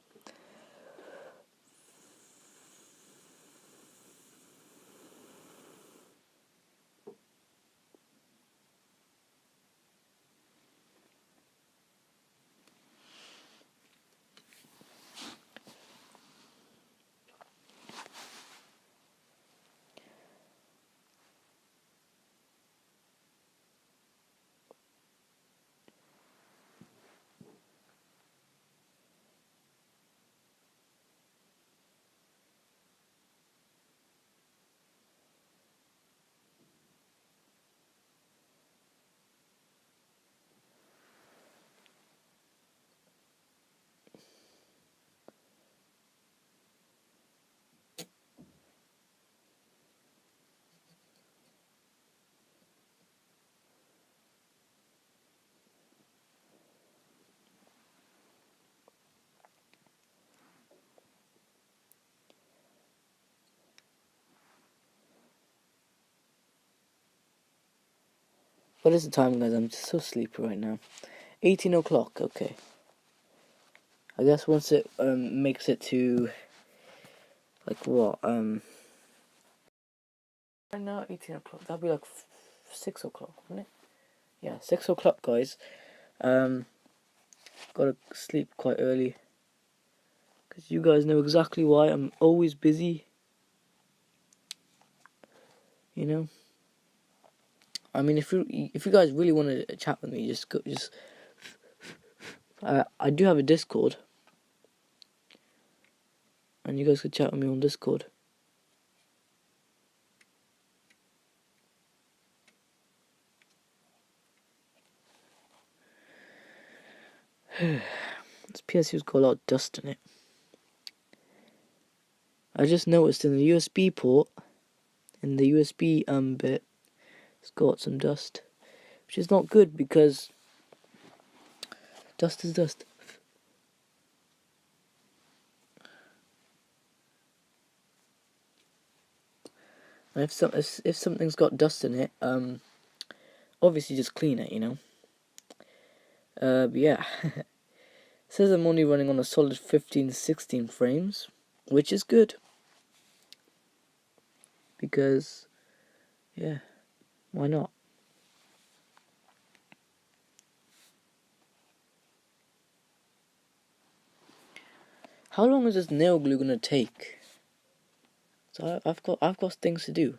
What is the time, guys? I'm just so sleepy right now. 18 o'clock, okay. I guess once it makes it to like what right now 18 o'clock, that'll be like 6 o'clock, wouldn't it? Yeah, 6 o'clock, guys. Gotta sleep quite early, because you guys know exactly why. I'm always busy, you know. I mean, if you guys really want to chat with me, I do have a Discord, and you guys could chat with me on Discord. This PSU's got a lot of dust in it. I just noticed in the USB port, in the USB bit, it's got some dust, which is not good because dust is dust. And if something's got dust in it, obviously just clean it, you know. But yeah, it says I'm only running on a solid 15-16 frames, which is good because, yeah, why not? How long is this nail glue gonna take? So I've got things to do.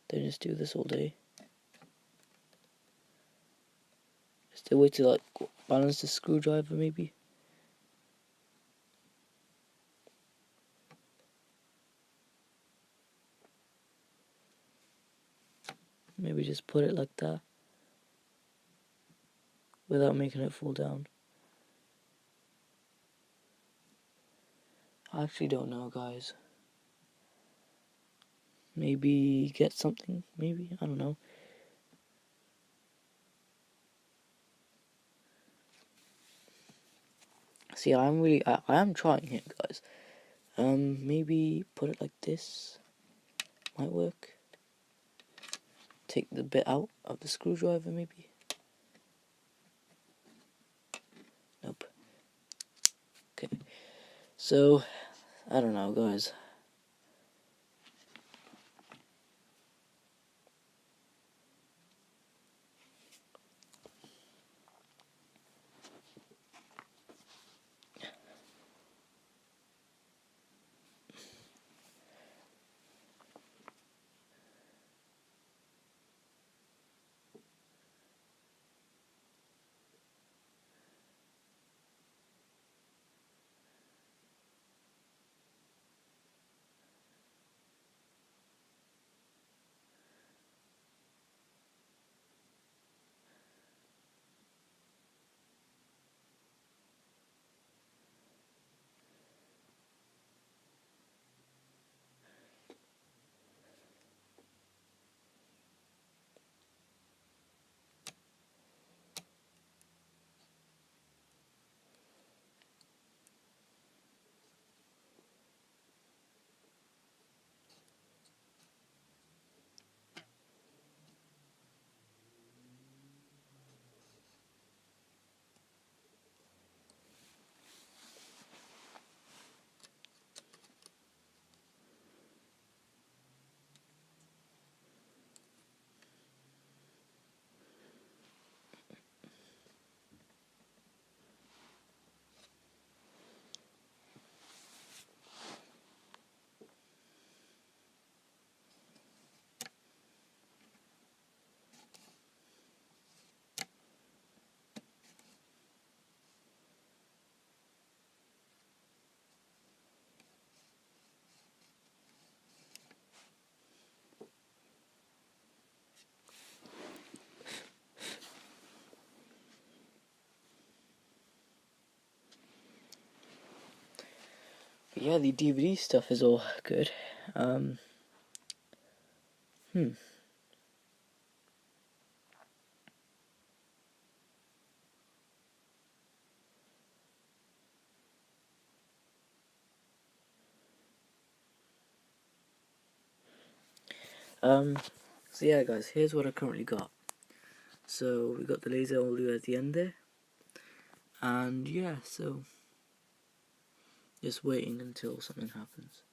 Don't just do this all day. Is there a way to like balance the screwdriver maybe? Maybe just put it like that without making it fall down. I actually don't know, guys. Maybe get something, maybe, I don't know. See, I am trying it, guys. Maybe put it like this. Might work. Take the bit out of the screwdriver, maybe. Nope. Okay. So, I don't know, guys. But yeah, the DVD stuff is all good. So yeah, guys, here's what I currently got. So we got the laser all the way at the end there, and yeah, so just waiting until something happens.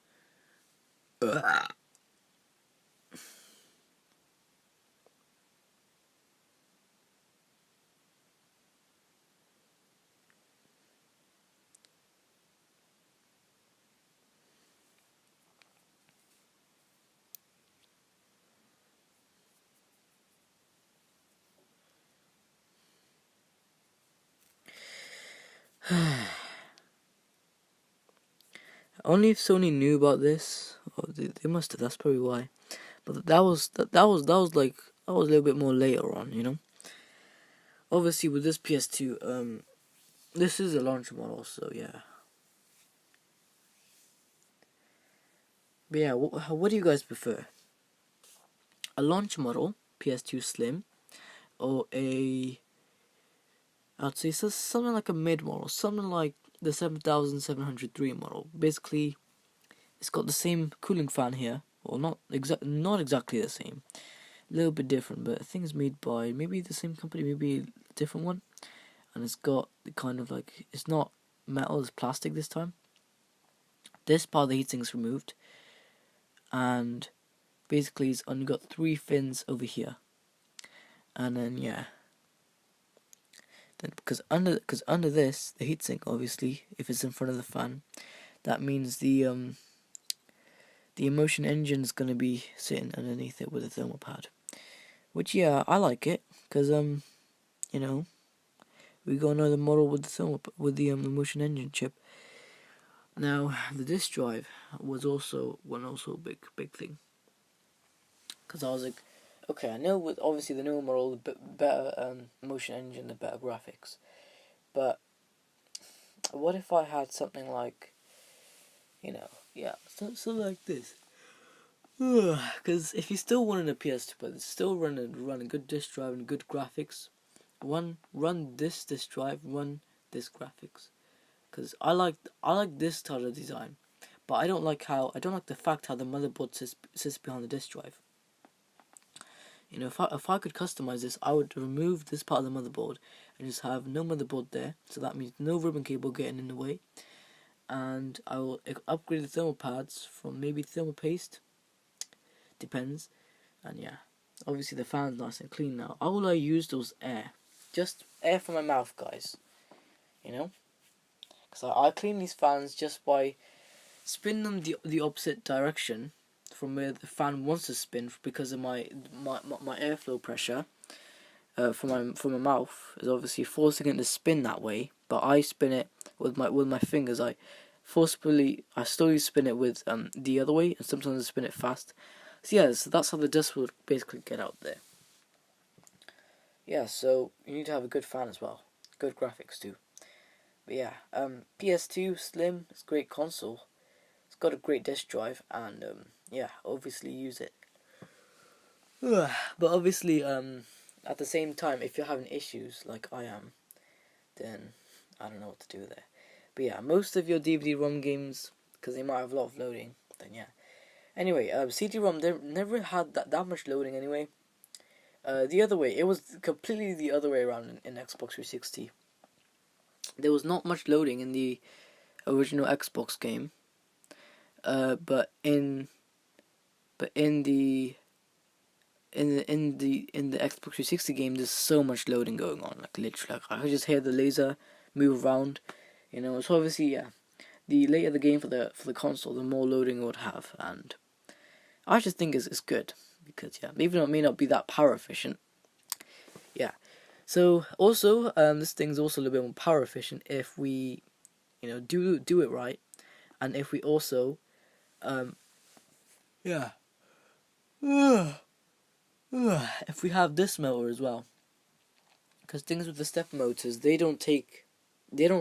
Only if Sony knew about this, or they must have. That's probably why. But that was like that was a little bit more later on, you know. Obviously, with this PS2, this is a launch model, so yeah. But yeah, what do you guys prefer? A launch model PS2 Slim, or I'd say something like a mid model, something like the 7703 model. Basically, it's got the same cooling fan here, well, not exactly the same, a little bit different, but I think it's made by maybe the same company, maybe a different one, and it's got the kind of like, it's not metal, it's plastic this time. This part of the heatsink's removed, and basically it's only got 3 fins over here, and then yeah. Then because under this, the heatsink, obviously, if it's in front of the fan, that means the Emotion engine is gonna be sitting underneath it with a thermal pad. Which yeah, I like it because you know, we got another model with the Emotion engine chip. Now the disk drive was also a big thing, because I was like, okay, I know with obviously the newer model, the better Emotion engine, the better graphics, but what if I had something like, you know, yeah, something like this? Because if you still wanted a PS2, but it's still run a good disk drive and good graphics, run this disk drive, run this graphics. Because I like this type of design, but I don't like the fact how the motherboard sits behind the disk drive. You know, if I could customize this, I would remove this part of the motherboard and just have no motherboard there. So that means no ribbon cable getting in the way, and I will upgrade the thermal pads from maybe thermal paste. Depends. And yeah, obviously the fan's nice and clean now. All I used was air. Just air from my mouth, guys. You know? Because I clean these fans just by spinning them the opposite direction from where the fan wants to spin, because of my airflow pressure from my mouth is obviously forcing it to spin that way. But I spin it with my fingers. I slowly spin it with the other way, and sometimes I spin it fast. So yeah, so that's how the dust will basically get out there. Yeah, so you need to have a good fan as well. Good graphics too. But yeah, PS2 Slim, it's a great console. It's got a great disk drive, and yeah, obviously use it. But obviously, at the same time, if you're having issues like I am, then I don't know what to do there. But yeah, most of your DVD-ROM games, because they might have a lot of loading, then yeah. Anyway, CD-ROM, they never had that much loading anyway. The other way, it was completely the other way around in Xbox 360. There was not much loading in the original Xbox game, but in the Xbox 360 game, there's so much loading going on. Like literally, like, I could just hear the laser move around. You know, so obviously, yeah, the later the game for the console, the more loading it would have, and I just think it's good, because yeah, even though it may not be that power efficient, yeah. So also, this thing's also a little bit more power efficient if we, you know, do it right, and if we also, yeah, if we have this motor as well, because things with the step motors, they don't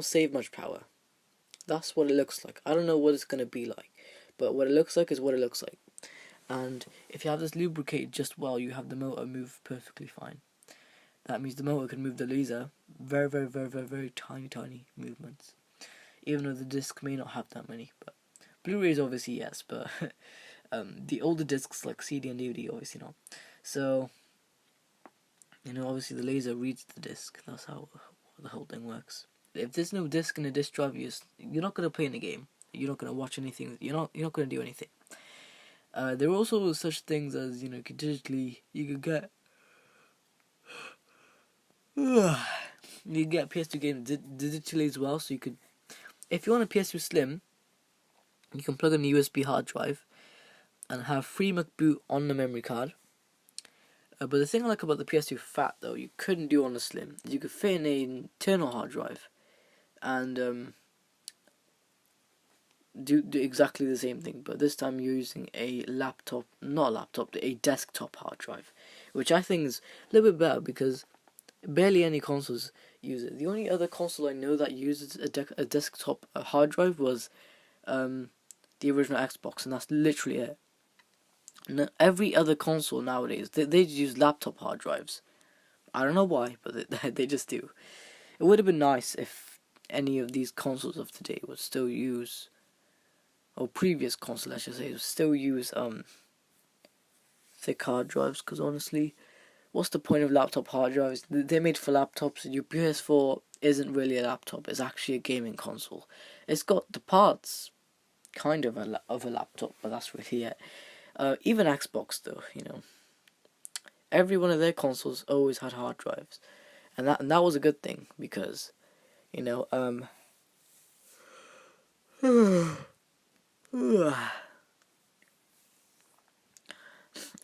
save much power. That's what it looks like. I don't know what it's gonna be like, but what it looks like is what it looks like. And if you have this lubricated just well, you have the motor move perfectly fine. That means the motor can move the laser very, very, very, very, very tiny movements. Even though the disc may not have that many, but Blu-rays obviously yes, but the older discs like CD and DVD obviously not. So You know, obviously the laser reads the disk. That's how the whole thing works. If there's no disk in a disk drive, you're not gonna play in the game. You're not gonna watch anything. You're not gonna do anything. There are also such things as, you know, you could get you get PS2 games digitally as well. So you could, if you want a PS2 Slim, you can plug in a USB hard drive and have FreeMac boot on the memory card. But the thing I like about the PS2 Fat, though, you couldn't do on the Slim. You could fit in an internal hard drive and do exactly the same thing, but this time you're using a laptop, not a laptop, a desktop hard drive, which I think is a little bit better because barely any consoles use it. The only other console I know that uses a desktop hard drive was the original Xbox, and that's literally it. No, every other console nowadays, they use laptop hard drives. I don't know why, but they just do. It would have been nice if any of these consoles of today would still use, or previous console I should say, would still use thick hard drives, because honestly, what's the point of laptop hard drives? They're made for laptops, and your PS4 isn't really a laptop, it's actually a gaming console. It's got the parts, kind of a laptop, but that's really it. Even Xbox though, you know, every one of their consoles always had hard drives, and that was a good thing because, you know,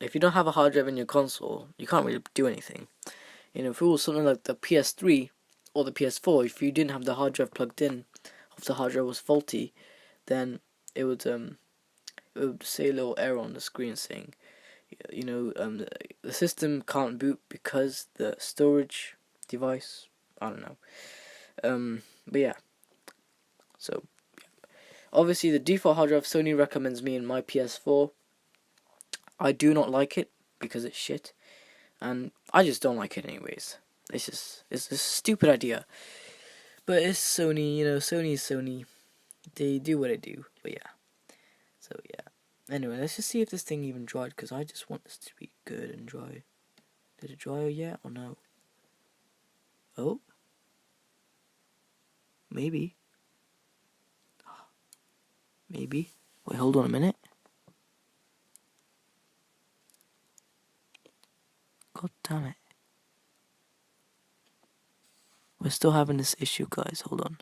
if you don't have a hard drive in your console, you can't really do anything. You know, if it was something like the PS3 or the PS4, if you didn't have the hard drive plugged in, if the hard drive was faulty, then it would say a little error on the screen saying, you know, the system can't boot because the storage device, I don't know. But yeah. So, obviously the default hard drive Sony recommends me in my PS4. I do not like it because it's shit, and I just don't like it anyways. It's a stupid idea. But it's Sony, you know, Sony is Sony. They do what they do. But yeah. So yeah. Anyway, let's just see if this thing even dried, because I just want this to be good and dry. Did it dry yet or no? Oh? Maybe. Maybe. Wait, hold on a minute. God damn it. We're still having this issue, guys. Hold on.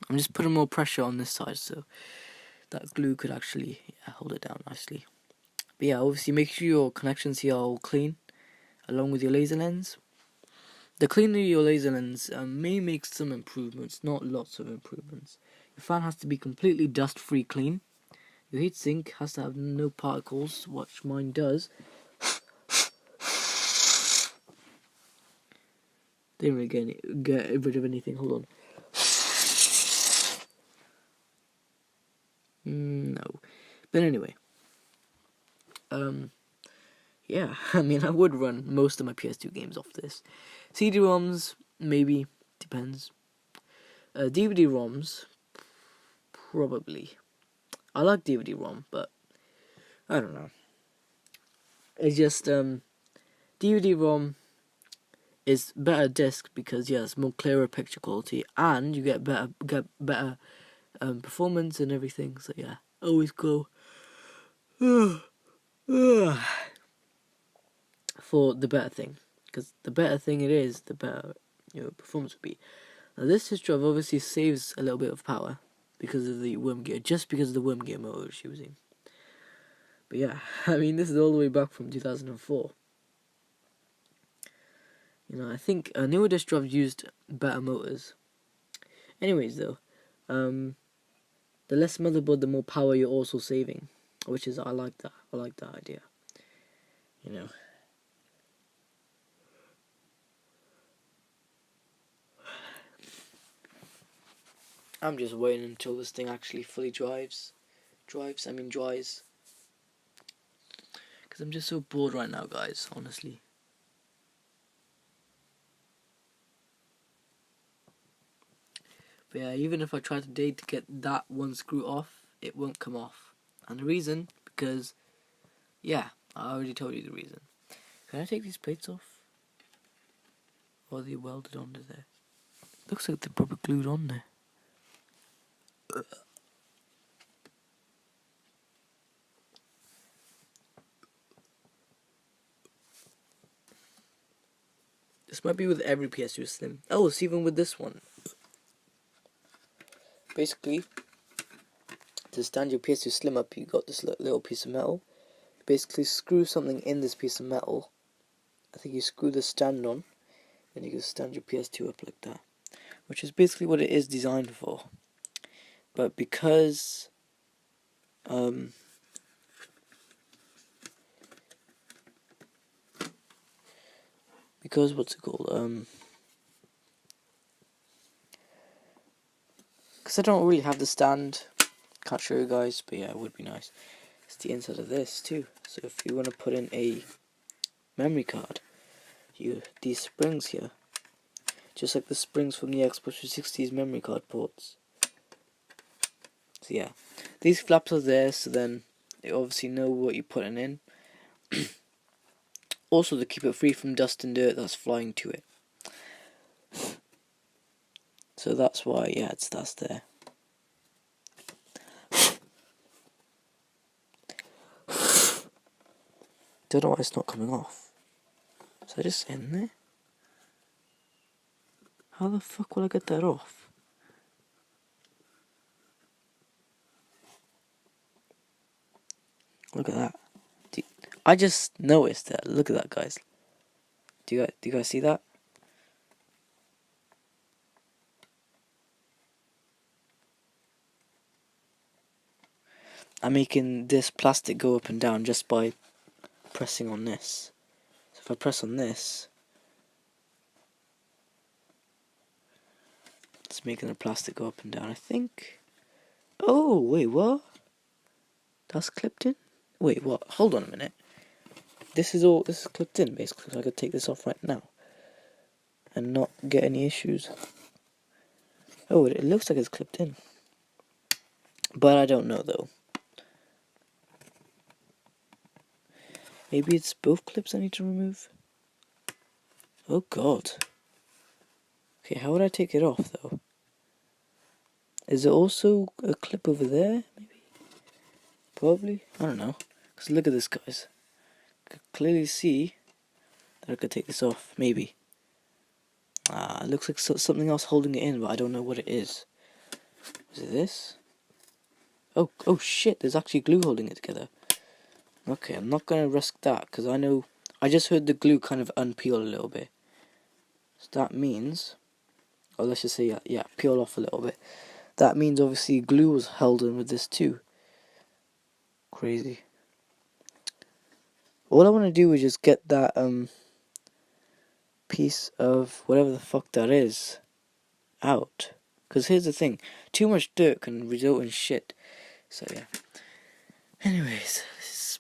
I'm just putting more pressure on this side so that glue could actually hold it down nicely. But yeah, obviously make sure your connections here are all clean, along with your laser lens. The cleaner your laser lens may make some improvements, not lots of improvements. Your fan has to be completely dust-free clean. Your heatsink has to have no particles, which mine does. Didn't really get rid of anything, hold on. No. But anyway. Yeah, I mean, I would run most of my PS2 games off this. CD-ROMs, maybe, depends. DVD-ROMs, probably. I like DVD-ROM, but I don't know. It's just, DVD-ROM is better disc because, yeah, it's more clearer picture quality, and you get better performance and everything, so yeah, always go for the better thing, because the better thing it is, the better your performance will be. Now this disk drive obviously saves a little bit of power because of the worm gear, just because of the worm gear motor it's using. But yeah, I mean, this is all the way back from 2004. You know, I think newer disk drives used better motors. Anyways though, the less motherboard, the more power you're also saving, which is, I like that idea, you know. I'm just waiting until this thing actually fully dries, because I'm just so bored right now, guys, honestly. But yeah, even if I try today to get that one screw off, it won't come off. And the reason, because, yeah, I already told you the reason. Can I take these plates off? Or are they welded onto there? Looks like they're probably glued on there. This might be with every PS2 Slim. Oh, it's even with this one. Basically, to stand your PS2 Slim up, you got this little piece of metal. You basically screw something in this piece of metal. I think you screw the stand on, then you can stand your PS2 up like that. Which is basically what it is designed for. But because what's it called? Because I don't really have the stand, can't show you guys, but yeah, it would be nice. It's the inside of this too. So if you want to put in a memory card, these springs here, just like the springs from the Xbox 360's memory card ports. So yeah, these flaps are there, so then they obviously know what you're putting in. Also to keep it free from dust and dirt that's flying to it. So that's why, yeah, that's there. Don't know why it's not coming off. Is that just in there? How the fuck will I get that off? Look at that. I just noticed that. Look at that, guys. Do you guys see that? I'm making this plastic go up and down just by pressing on this. So if I press on this, it's making the plastic go up and down, I think. Oh, wait, what? That's clipped in? Wait, what? Hold on a minute. This is clipped in, basically, so I could take this off right now. And not get any issues. Oh, it looks like it's clipped in. But I don't know, though. Maybe it's both clips I need to remove? Oh god. Okay, how would I take it off though? Is it also a clip over there, maybe? Probably? I don't know. Because look at this, guys. I can clearly see that I could take this off, maybe. It looks like something else holding it in, but I don't know what it is. Is it this? Oh shit, there's actually glue holding it together. Okay, I'm not gonna risk that, because I just heard the glue kind of unpeel a little bit. So that means, or let's just say, yeah, peel off a little bit. That means obviously glue was held in with this too. Crazy. All I want to do is just get that piece of whatever the fuck that is out. Because here's the thing, too much dirt can result in shit. So yeah. Anyways,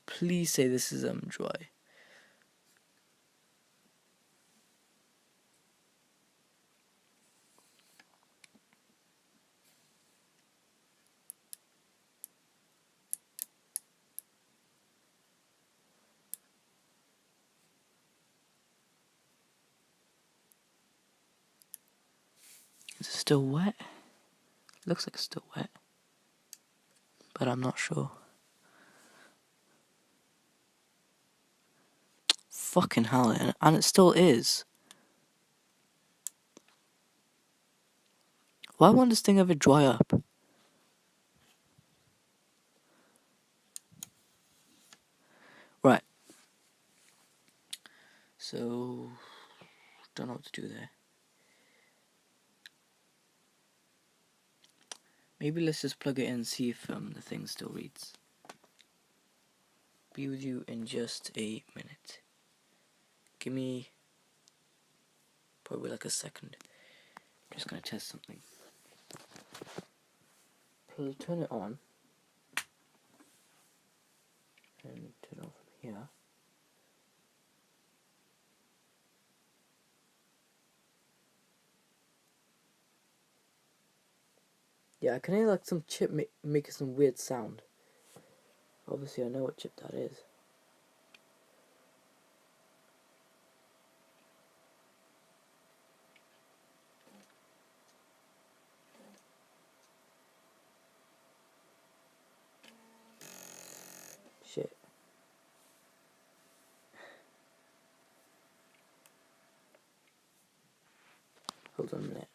please say this is dry. Is it still wet? Looks like it's still wet. But I'm not sure. Fucking hell, and it still is. Why won't this thing ever dry up? Right. So, don't know what to do there. Maybe let's just plug it in and see if the thing still reads. Be with you in just a minute. Give me probably like a second. I'm just gonna test something. Turn it on. And turn it on from here. Yeah, I can hear like some chip making some weird sound. Obviously I know what chip that is. Shit. Hold on a minute.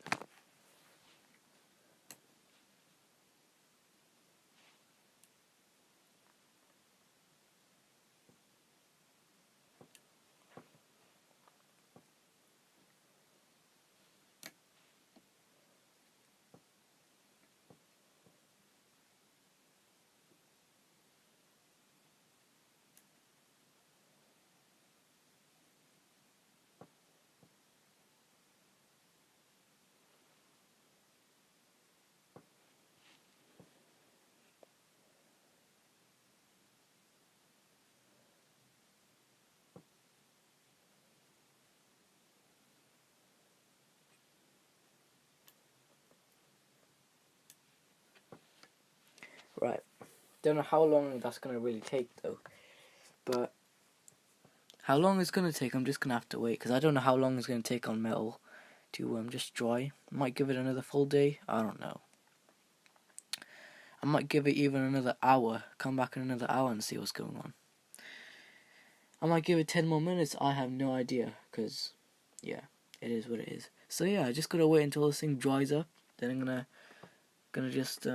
Right. Don't know how long that's gonna really take though. But how long it's gonna take, I'm just gonna have to wait, because I don't know how long it's gonna take on metal to just dry. Might give it another full day. I don't know. I might give it even another hour. Come back in another hour and see what's going on. I might give it 10 more minutes. I have no idea, because yeah, it is what it is. So yeah, I just gotta wait until this thing dries up. Then I'm gonna just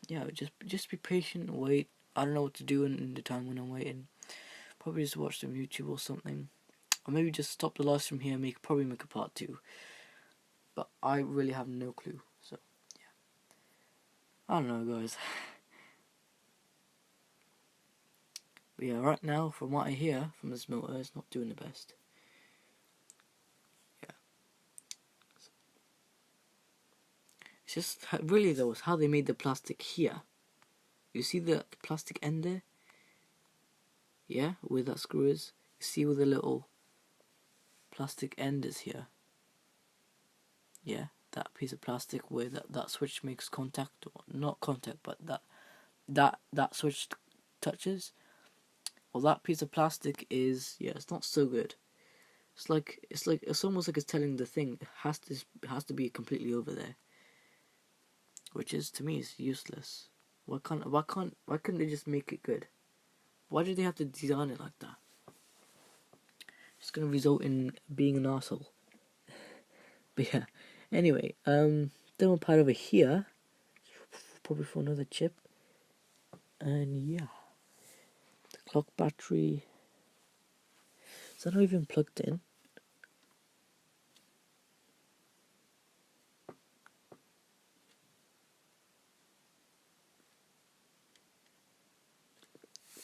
yeah, just be patient and wait. I don't know what to do in the time when I'm waiting. Probably just watch some YouTube or something, or maybe just stop the live stream here and probably make a part 2. But I really have no clue. So yeah, I don't know, guys. But yeah, right now, from what I hear from this motor, it's not doing the best. Yeah, it's just really though, it's how they made the plastic here. You see the plastic end there? Yeah, where that screw is. You see where the little plastic end is here? Yeah, that piece of plastic where that switch makes contact, or not contact, but that switch touches. Well, that piece of plastic is, yeah, it's not so good. It's almost like it's telling the thing it has to be completely over there, which is, to me, is useless. Why couldn't they just make it good? Why did they have to design it like that? It's gonna result in being an asshole. But yeah, anyway, demo pad over here, probably for another chip, and yeah, the clock battery. Is that not even plugged in?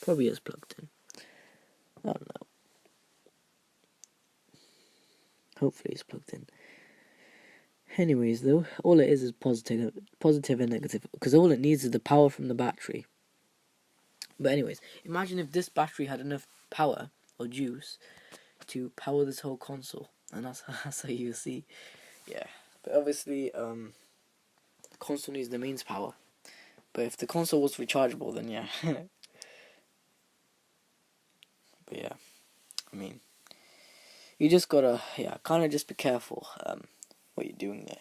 Probably is plugged in. I don't know. Hopefully it's plugged in. Anyways, though, all it is positive and negative, because all it needs is the power from the battery. But anyways, imagine if this battery had enough power or juice to power this whole console, and that's how you see. Yeah, but obviously, the console needs the mains power. But if the console was rechargeable, then yeah. But yeah, I mean, you just gotta, yeah, kind of just be careful what you're doing there.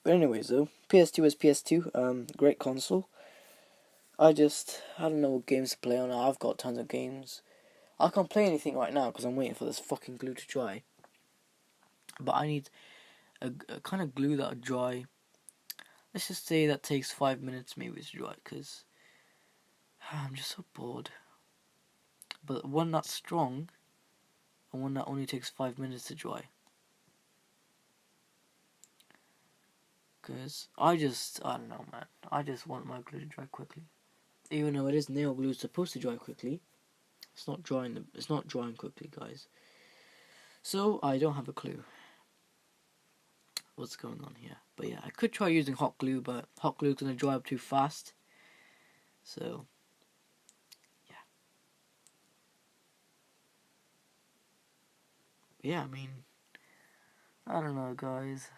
But anyways, though, PS2 is PS2, great console. I don't know what games to play on. I've got tons of games. I can't play anything right now because I'm waiting for this fucking glue to dry. But I need a kind of glue that'll dry. Let's just say that takes 5 minutes maybe to dry, because I'm just so bored. But one that's strong and one that only takes 5 minutes to dry. Because I don't know, man. I just want my glue to dry quickly. Even though it is nail glue, it's supposed to dry quickly. It's not drying quickly, guys. So I don't have a clue what's going on here. But yeah, I could try using hot glue, but hot glue is gonna dry up too fast. So yeah. But yeah, I mean, I don't know, guys.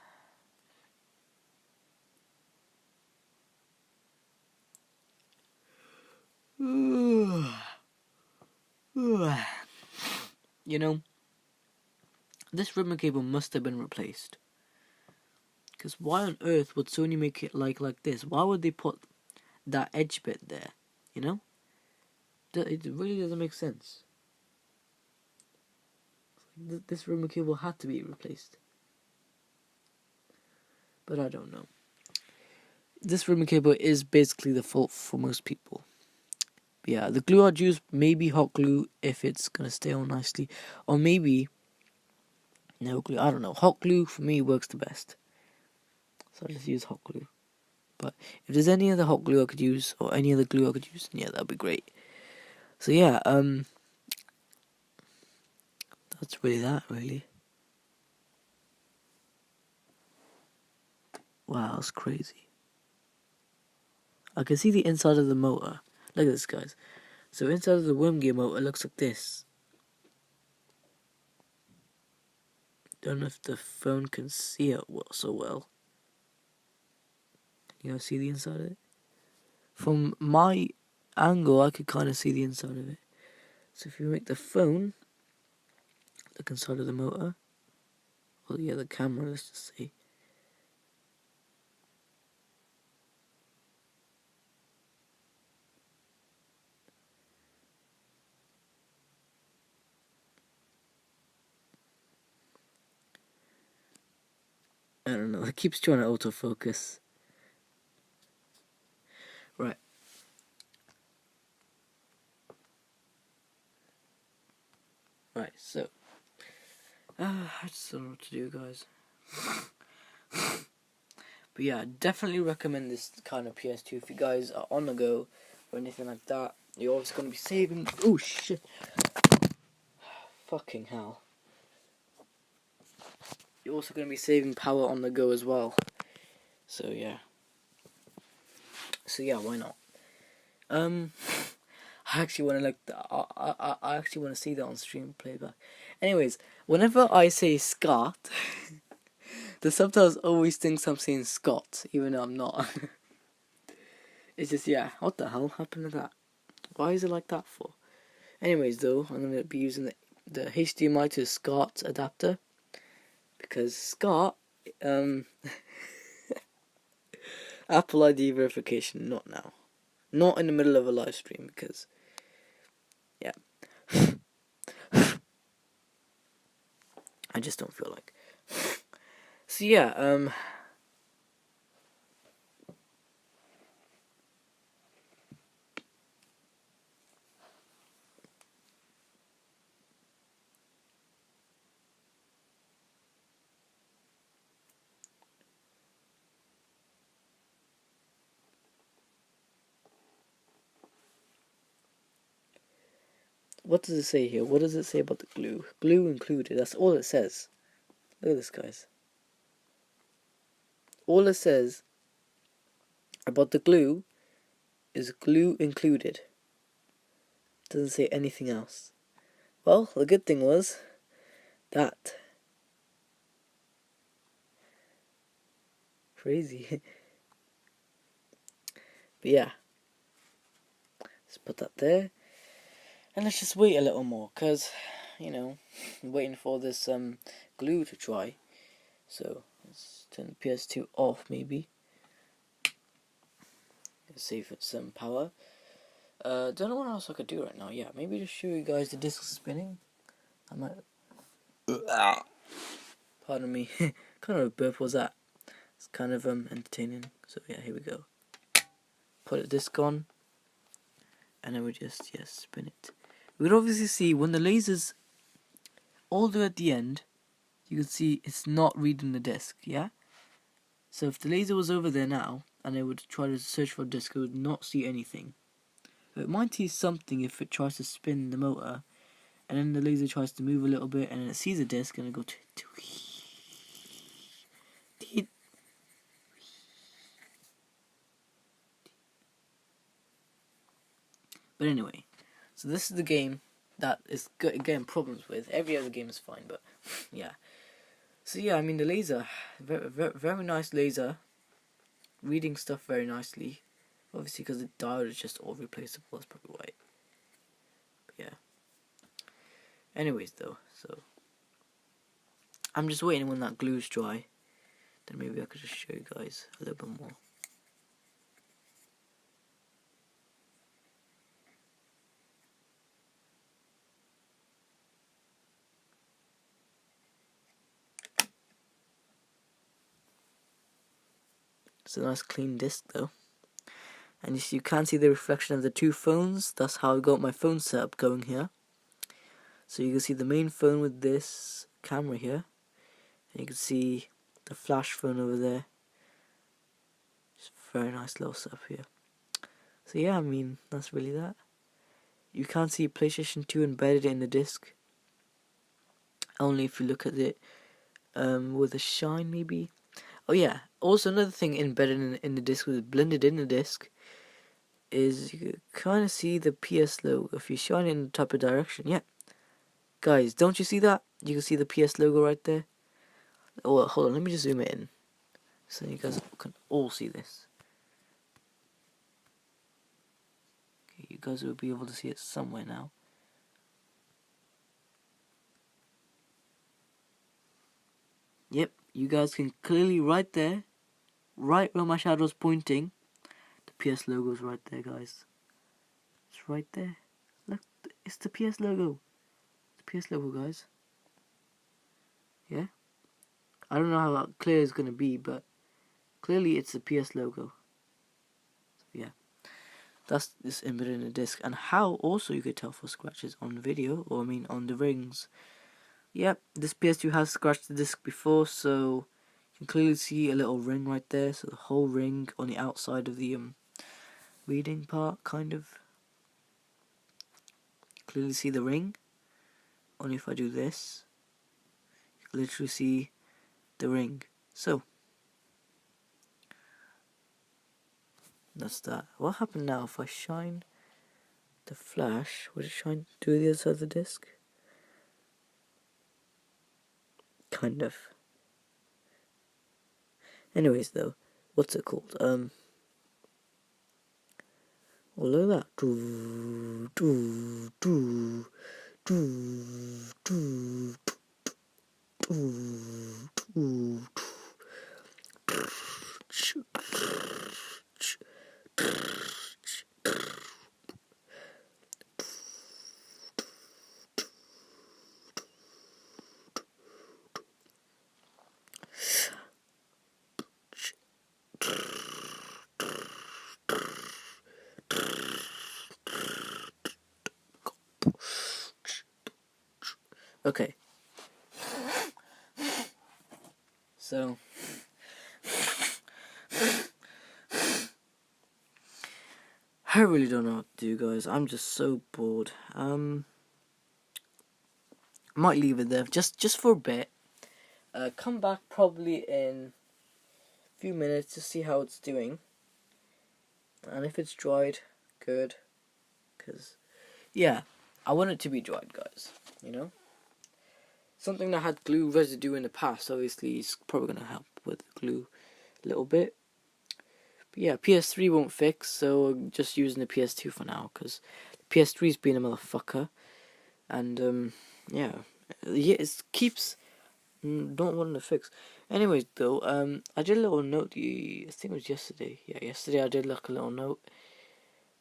You know, this ribbon cable must have been replaced. Because why on earth would Sony make it like this? Why would they put that edge bit there? You know? It really doesn't make sense. This ribbon cable had to be replaced. But I don't know. This ribbon cable is basically the fault for most people. But yeah, the glue I'd use maybe hot glue if it's gonna stay on nicely. Or maybe no glue. I don't know. Hot glue for me works the best. So I just use hot glue. But if there's any other hot glue I could use, or any other glue I could use, yeah, that'd be great. So yeah, that's really that, really. Wow, that's crazy. I can see the inside of the motor. Look at this, guys. So inside of the worm gear motor looks like this. Don't know if the phone can see it so well. You know, see the inside of it? From my angle, I could kind of see the inside of it. So if you make the phone look inside of the motor, well, yeah, the camera, let's just say. I don't know, it keeps trying to autofocus. Right. Right, so. I just don't know what to do, guys. But yeah, I definitely recommend this kind of PS2 if you guys are on the go or anything like that. You're always going to be saving. Oh shit. Fucking hell. You're also going to be saving power on the go as well. So yeah. So yeah, why not? I actually want to I actually want to see that on stream playback. Anyways, whenever I say Scott, the subtitles always thinks I'm saying Scott, even though I'm not. It's just, yeah, what the hell happened to that? Why is it like that for? Anyways, though, I'm going to be using the HDMI to Scott adapter. Because Scott, Apple ID verification, not now. Not in the middle of a live stream, because, yeah. I just don't feel like. So, yeah, what does it say here? What does it say about the glue? Glue included, that's all it says. Look at this, guys. All it says about the glue is glue included. Doesn't say anything else. Well, the good thing was that. Crazy. But yeah. Let's put that there. And let's just wait a little more, because, you know, I'm waiting for this glue to dry. So, let's turn the PS2 off, maybe. Let's save it some power. Don't know what else I could do right now. Yeah, maybe just show you guys the disc spinning. I might... Pardon me. Kind of a burp was that. It's kind of entertaining. So yeah, here we go. Put a disc on. And then we just, spin it. We would obviously see when the laser's all the way at the end, you can see it's not reading the disc, yeah? So if the laser was over there now, and it would try to search for a disc, it would not see anything. But it might see something if it tries to spin the motor, and then the laser tries to move a little bit, and then it sees a disc, and it goes... But anyway, so this is the game that is getting problems with. Every other game is fine, but yeah. So yeah, I mean the laser, very, very, very nice laser, reading stuff very nicely. Obviously, because the diode is just all replaceable, that's probably why. But yeah. Anyways, though, so I'm just waiting when that glue's dry. Then maybe I could just show you guys a little bit more. It's a nice clean disc though. And you can see the reflection of the two phones. That's how I got my phone setup going here. So you can see the main phone with this camera here. And you can see the flash phone over there. It's a very nice little setup here. So yeah, I mean, that's really that. You can't see PlayStation 2 embedded in the disc. Only if you look at it with a shine maybe. Oh yeah, also another thing embedded in the disc, with blended in the disc, is you can kind of see the PS logo if you shine it in the type of direction. Yeah, guys, don't you see that? You can see the PS logo right there. Oh, hold on, let me just zoom it in so you guys can all see this. Okay, you guys will be able to see it somewhere now. Yep, you guys can clearly right there, right where my shadow's pointing, the PS logo is right there, guys. It's right there. Look, it's the PS logo. It's the PS logo, guys. Yeah? I don't know how clear it's going to be, but clearly it's the PS logo. So yeah. That's this embedded in the disc. And how also you could tell for scratches on the video, or I mean on the rings. Yep, this PS2 has scratched the disc before, so you can clearly see a little ring right there. So the whole ring on the outside of the reading part, kind of. You clearly see the ring. Only if I do this, you can literally see the ring. So that's that. What happened now if I shine the flash? Would it shine to the other side of the disc? Kind of. Anyways, though, what's it called? Oh, look at that. Do, do, do, do, do, do, do, Okay. So I really don't know what to do, guys. I'm just so bored. Might leave it there just for a bit. Come back probably in a few minutes to see how it's doing. And if it's dried, good. Because, yeah, I want it to be dried, guys. You know? Something that had glue residue in the past, obviously, is probably going to help with glue a little bit. But yeah, PS3 won't fix, so I'm just using the PS2 for now. Because the PS3's been a motherfucker. And, yeah, it keeps not wanting to fix. Anyways, though, I did a little note. I think it was yesterday. Yeah, yesterday I did like a little note.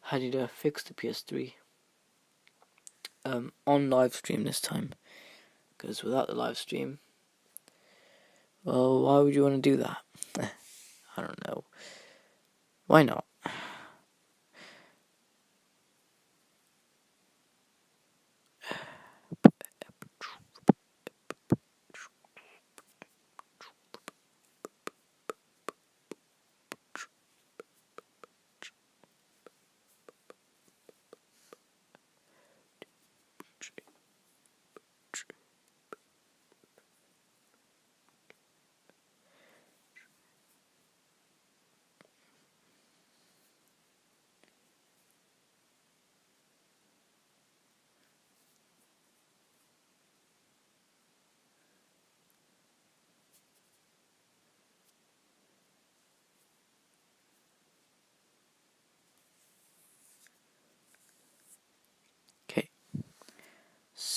How did I fix the PS3? On live stream this time, because without the live stream, well, why would you want to do that? I don't know. Why not?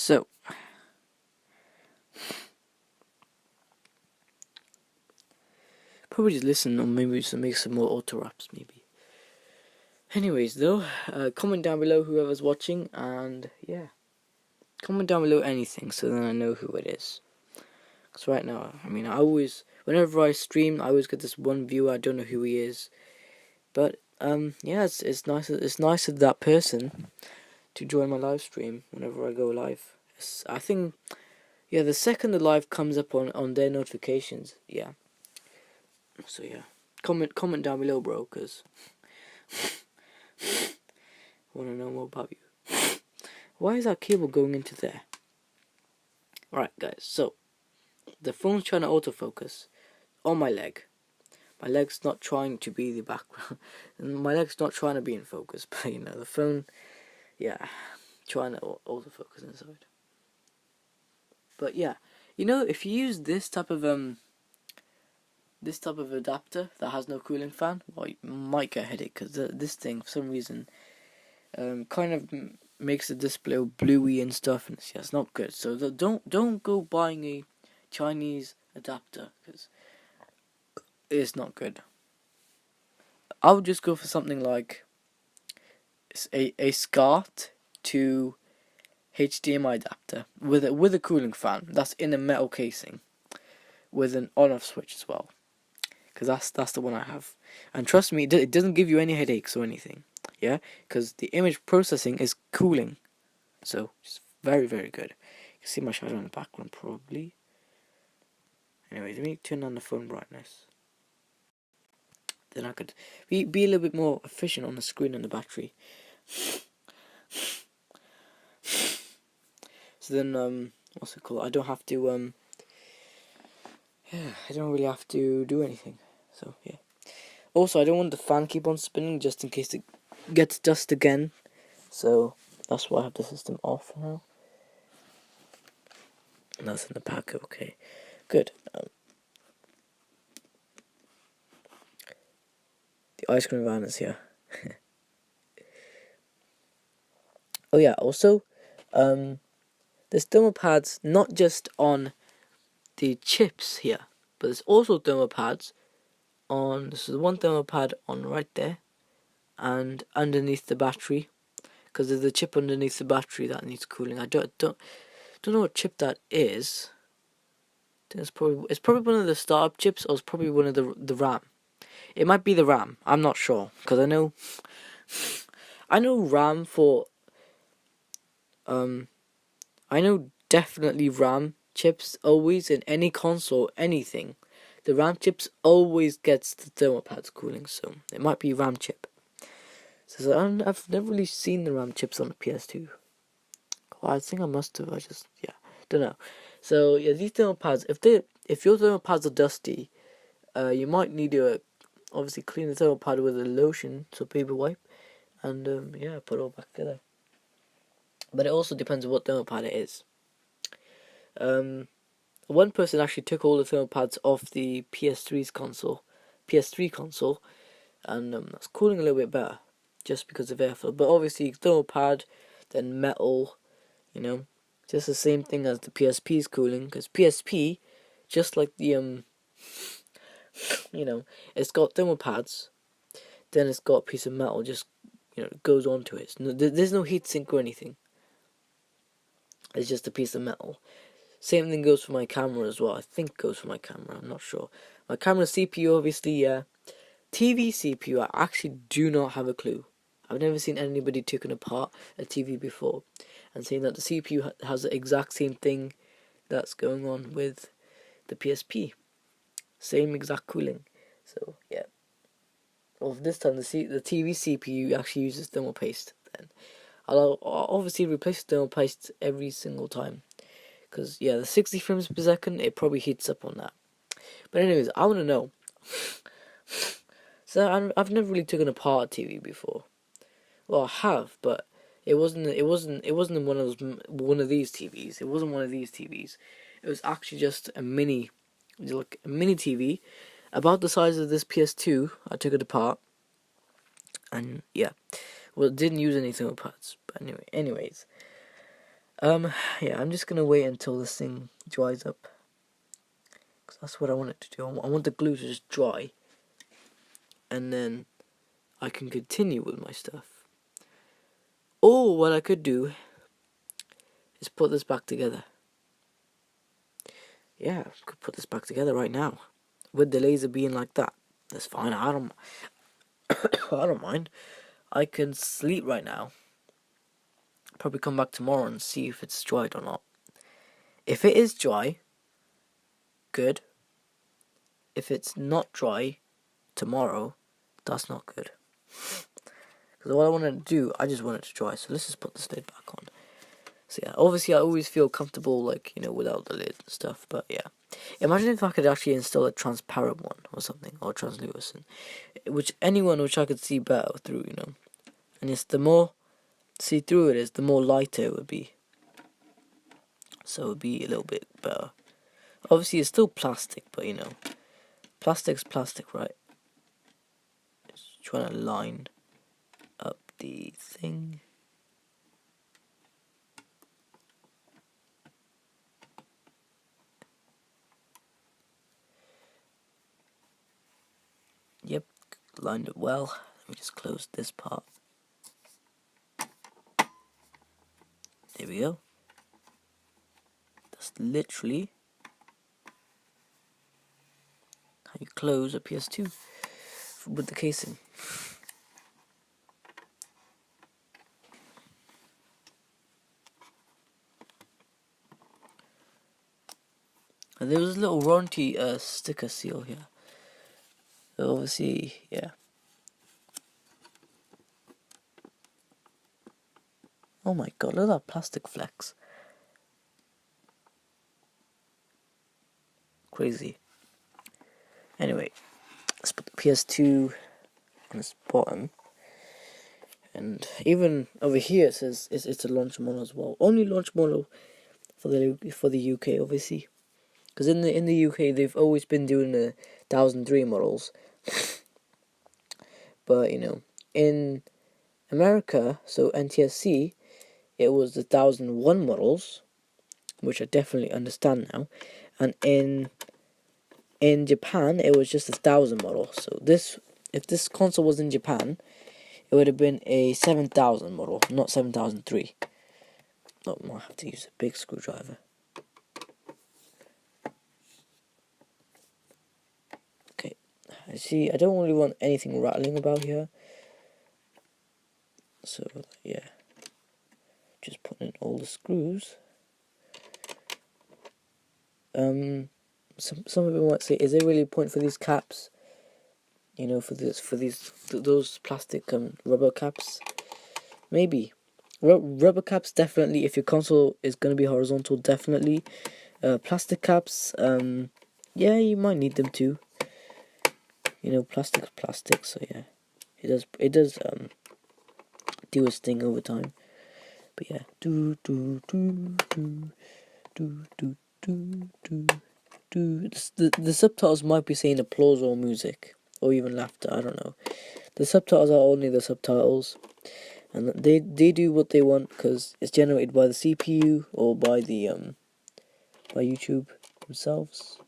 So, probably just listen, or maybe just make some more auto raps, maybe. Anyways, though, comment down below whoever's watching, and yeah, comment down below anything so then I know who it is. Because right now, I mean, whenever I stream, I always get this one viewer. I don't know who he is, but yeah, it's nice. It's nice of that person to join my live stream whenever I go live. I think, yeah, the second the live comes up on their notifications, yeah. So yeah, comment down below, bro, because I want to know more about you. Why is that cable going into there? Alright, guys, so the phone's trying to autofocus on my leg. My leg's not trying to be the background. My leg's not trying to be in focus, but you know, the phone, yeah, trying to autofocus inside. But yeah, you know, if you use this type of adapter that has no cooling fan, well, you might get a headache, because this thing, for some reason, kind of makes the display all bluey and stuff, and it's not good. So don't go buying a Chinese adapter, because it's not good. I would just go for something like a SCART to HDMI adapter with a cooling fan that's in a metal casing with an on-off switch as well, because that's the one I have. And trust me, it doesn't give you any headaches or anything. Yeah, because the image processing is cooling, so it's very, very good. You can see my shadow in the background probably. Anyway, let me turn on the phone brightness. Then I could be a little bit more efficient on the screen and the battery. So then, what's it called? I don't have to, yeah, I don't really have to do anything. So, yeah. Also, I don't want the fan keep on spinning just in case it gets dust again. So, that's why I have the system off now. And that's in the pack, okay. Good. The ice cream van is here. Oh yeah, also, there's thermal pads not just on the chips here, but there's also thermal pads on, this is one thermal pad on right there, and underneath the battery, because there's a chip underneath the battery that needs cooling. I don't know what chip that is. It's probably one of the startup chips, or it's probably one of the RAM. It might be the RAM. I'm not sure, because I know RAM for I know definitely RAM chips always in any console, anything. The RAM chips always gets the thermal pads cooling, so it might be RAM chip. So I've never really seen the RAM chips on the PS2. Well, I think I must have. I just don't know. So yeah, these thermal pads, if your thermal pads are dusty, you might need to obviously clean the thermal pad with a lotion, so paper wipe, and put it all back together. But it also depends on what thermal pad it is. One person actually took all the thermal pads off the PS3 console, and that's cooling a little bit better, just because of airflow. But obviously, thermal pad, then metal, just the same thing as the PSP's cooling, because PSP, just like the it's got thermal pads, then it's got a piece of metal just goes onto it. There's no heat sink or anything. It's just a piece of metal. Same thing goes for my camera as well. I think it goes for my camera. I'm not sure. My camera CPU, obviously, yeah. TV CPU, I actually do not have a clue. I've never seen anybody taking apart a TV before and saying that the CPU has the exact same thing that's going on with the PSP. Same exact cooling. So, yeah. Well, this time the TV CPU actually uses thermal paste. Then I'll obviously replace thermal paste every single time, because yeah, the 60 frames per second, it probably heats up on that. But anyways, I want to know. So I've never really taken apart a TV before. Well, I have, but it wasn't one of these TVs. It wasn't one of these TVs. It was actually just a mini TV, about the size of this PS2. I took it apart, and yeah, well, it didn't use any thermal pads. But anyways, Yeah, I'm just gonna wait until this thing dries up, because that's what I want it to do. I want the glue to just dry, and then I can continue with my stuff. Or what I could do is put this back together. Yeah, I could put this back together right now, with the laser being like that. That's fine. I don't I don't mind. I can sleep right now. Probably come back tomorrow and see if it's dried or not. If it is dry, good. If it's not dry tomorrow, that's not good. Because what I want to do, I just want it to dry. So let's just put this lid back on. So yeah, obviously I always feel comfortable, like, you know, without the lid and stuff. But yeah, imagine if I could actually install a transparent one or something, or translucent, which I could see better through, you know. And it's the more see-through it is, the more lighter it would be. So it would be a little bit better. Obviously it's still plastic, but you know, plastic's plastic, right? Just trying to line up the thing. Yep, lined it well. Let me just close this part. There we go. That's literally how you close a PS2 with the casing. And there was a little warranty sticker seal here. So obviously, yeah. Oh my god, look at that plastic flex. Crazy. Anyway, let's put the PS2 on its bottom. And even over here it says it's a launch model as well. Only launch model for the UK, obviously. Because in the UK they've always been doing the 1003 models. But you know, in America, so NTSC, it was the 1001 models, which I definitely understand now. And in Japan, it was just a 1000 model. So if this console was in Japan, it would have been a 7000 model, not 7003. Oh, I might have to use a big screwdriver. Okay, I see. I don't really want anything rattling about here. So yeah, just putting in all the screws. Some people might say, is there really a point for these caps? You know, for those plastic rubber caps? Maybe. Rubber caps, definitely. If your console is going to be horizontal, definitely. Plastic caps, yeah, you might need them too. You know, plastic's plastic, so yeah, it does do its thing over time. But yeah, do do do do do do do do do. The subtitles might be saying applause or music or even laughter. I don't know. The subtitles are only the subtitles, and they do what they want because it's generated by the CPU or by the by YouTube themselves,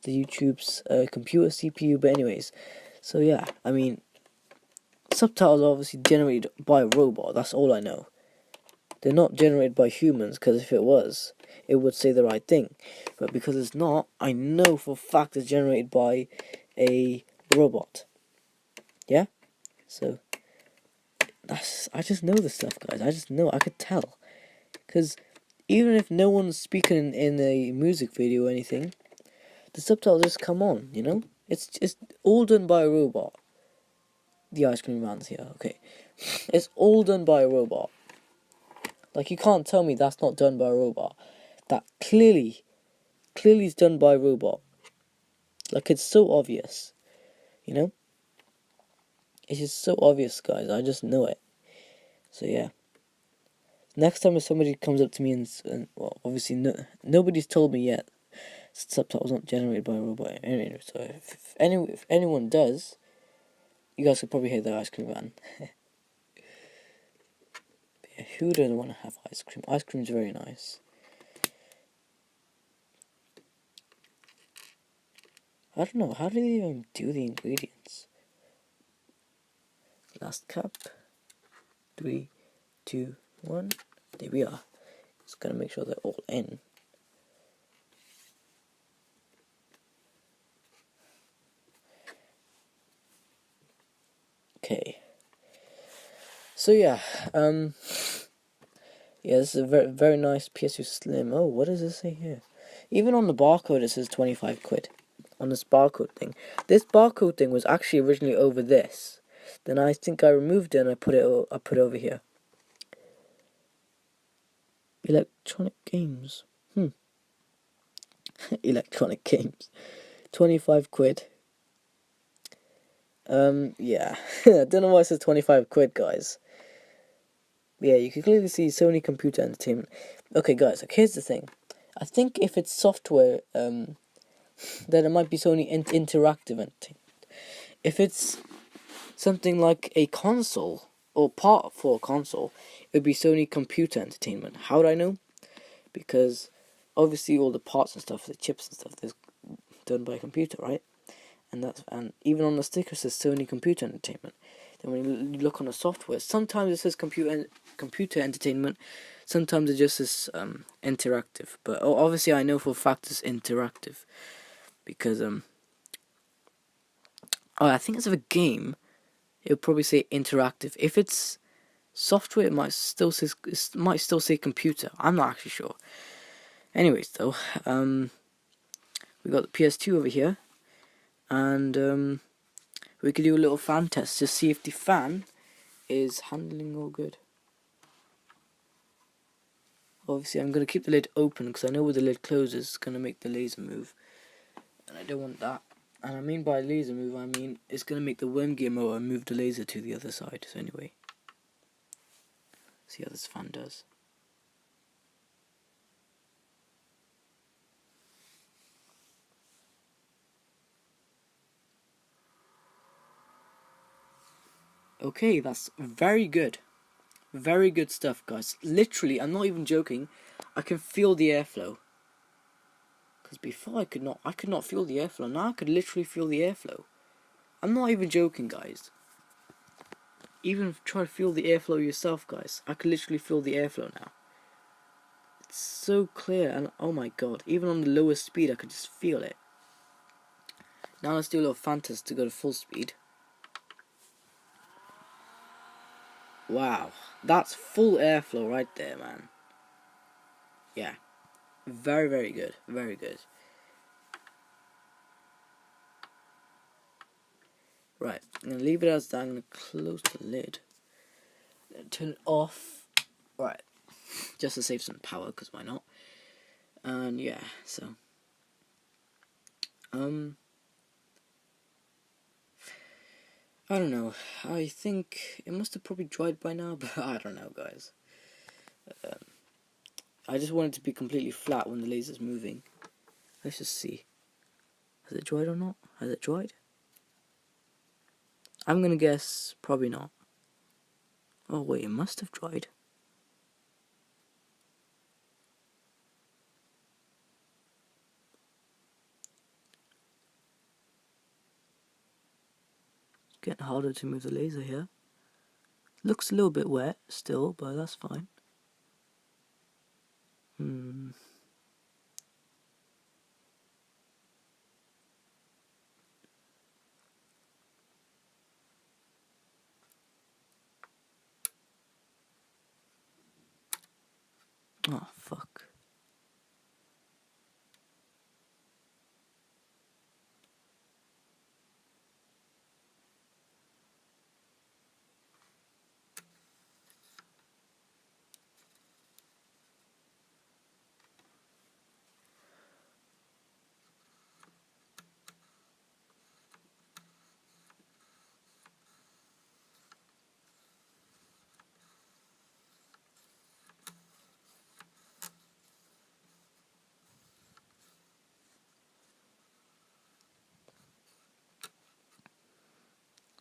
the YouTube's computer CPU. But anyways, so yeah, I mean, subtitles are obviously generated by a robot. That's all I know. They're not generated by humans, because if it was, it would say the right thing. But because it's not, I know for a fact it's generated by a robot. Yeah? So, I just know this stuff, guys. I just know. I could tell. Because even if no one's speaking in a music video or anything, the subtitles just come on, you know? It's all done by a robot. The ice cream man's here, okay. It's all done by a robot. Like, you can't tell me that's not done by a robot. That clearly is done by a robot. Like, it's so obvious. You know? It's just so obvious, guys. I just know it. So, yeah. Next time if somebody comes up to me and well, obviously nobody's told me yet subtitles not generated by a robot. Anyway, so if anyone does, you guys could probably hear the ice cream van. who doesn't want to have ice cream? Ice cream's very nice. I don't know, how do they even do the ingredients? Last cup. 3, 2, 1. There we are. Just gotta make sure they're all in. Okay. So yeah, yeah, this is a very, very nice PS2 Slim. Oh, what does it say here? Even on the barcode it says 25 quid. On this barcode thing. This barcode thing was actually originally over this. Then I think I removed it and I put it over here. Electronic games. Electronic games. 25 quid. Yeah. I don't know why it says 25 quid, guys. Yeah, you can clearly see Sony Computer Entertainment. Okay, guys, here's the thing. I think if it's software, then it might be Sony Interactive Entertainment. If it's something like a console, or part for a console, it would be Sony Computer Entertainment. How would I know? Because obviously all the parts and stuff, the chips and stuff, is done by a computer, right? And even on the sticker it says Sony Computer Entertainment. Then when you look on the software, sometimes it says computer entertainment, sometimes it just says interactive. But obviously I know for a fact it's interactive because I think it's of a game. It'll probably say interactive. If it's software, it might still say computer. I'm not actually sure. Anyways, though, we got the PS2 over here, and we could do a little fan test to see if the fan is handling all good. Obviously, I'm going to keep the lid open because I know where the lid closes, it's going to make the laser move. And I don't want that. And I mean by laser move, I mean it's going to make the worm gear motor move the laser to the other side. So anyway, see how this fan does. Okay, that's very good. Very good stuff, guys. Literally, I'm not even joking. I can feel the airflow. Because before I could not feel the airflow. Now I could literally feel the airflow. I'm not even joking, guys. Even try to feel the airflow yourself, guys. I could literally feel the airflow now. It's so clear, and oh my god, even on the lowest speed I could just feel it. Now let's do a little fan test to go to full speed. Wow, that's full airflow right there, man. Yeah, very, very good, very good. Right, I'm going to leave it as that. I'm going to close the lid. Turn it off. Right, just to save some power, because why not? And yeah, so I don't know. I think it must have probably dried by now, but I don't know, guys. I just want it to be completely flat when the laser's moving. Let's just see. Has it dried or not? Has it dried? I'm gonna guess probably not. Oh wait, it must have dried. It's getting harder to move the laser here. Looks a little bit wet still, but that's fine. Oh fuck.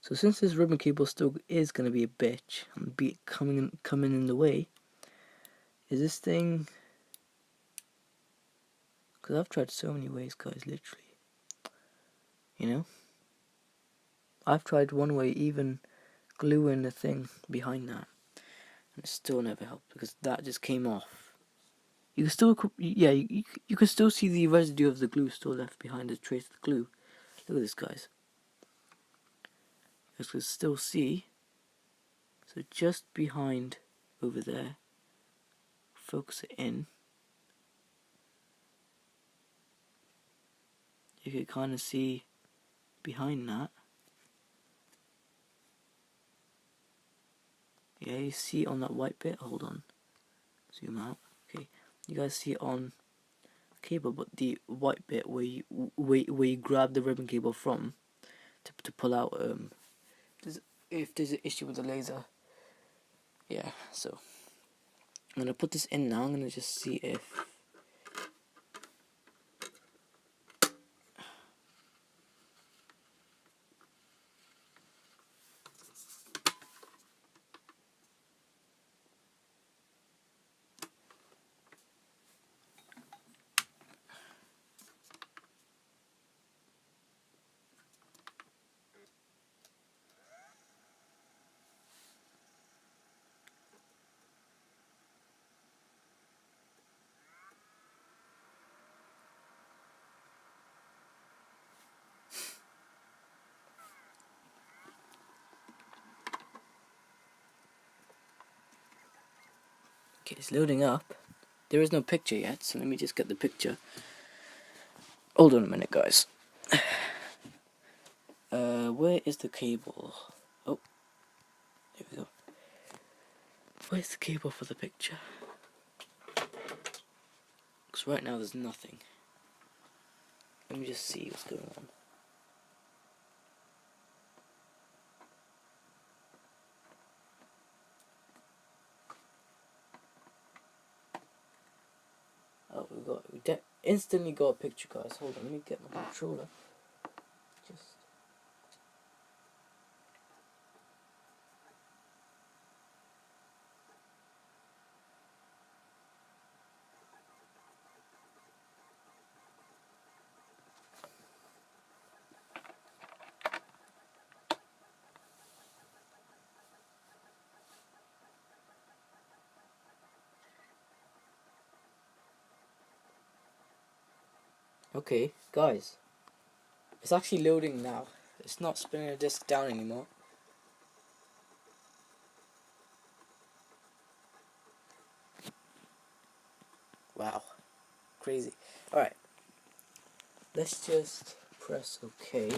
So since this ribbon cable still is gonna be a bitch and be coming in the way, is this thing, because I've tried so many ways, guys, literally, you know, I've tried one way, even gluing the thing behind that, and it still never helped because that just came off. You can still, yeah, you can still see the residue of the glue still left behind the trace of the glue. Look at this, guys. You can still see. So just behind over there, focus it in. You can kind of see behind that. Yeah, you see on that white bit. Hold on. Zoom out. Okay, you guys see it on cable, but the white bit where you grab the ribbon cable from to pull out if there's an issue with the laser. Yeah, so I'm gonna put this in now. I'm gonna just see if okay, it's loading up. There is no picture yet, so let me just get the picture. Hold on a minute, guys. Where is the cable? Oh, there we go. Where's the cable for the picture? Because right now there's nothing. Let me just see what's going on. Oh, we instantly got a picture, guys. Hold on, let me get my controller. Just. Okay, guys. It's actually loading now. It's not spinning the disc down anymore. Wow. Crazy. Alright. Let's just press OK.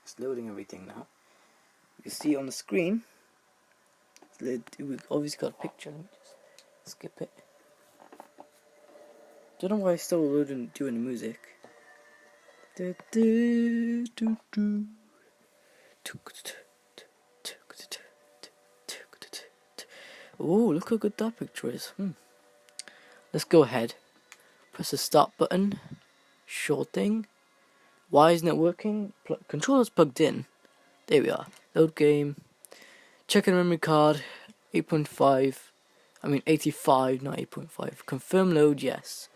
It's loading everything now. You can see on the screen. We've obviously got a picture. Let me just skip it. Don't know why it's still loading, doing the music. Oh, look how good that picture is. Let's go ahead. Press the start button. Short thing. Why isn't it working? Controller's plugged in. There we are. Load game. Check in memory card. 8.5. I mean 85, not 8.5. Confirm load, yes.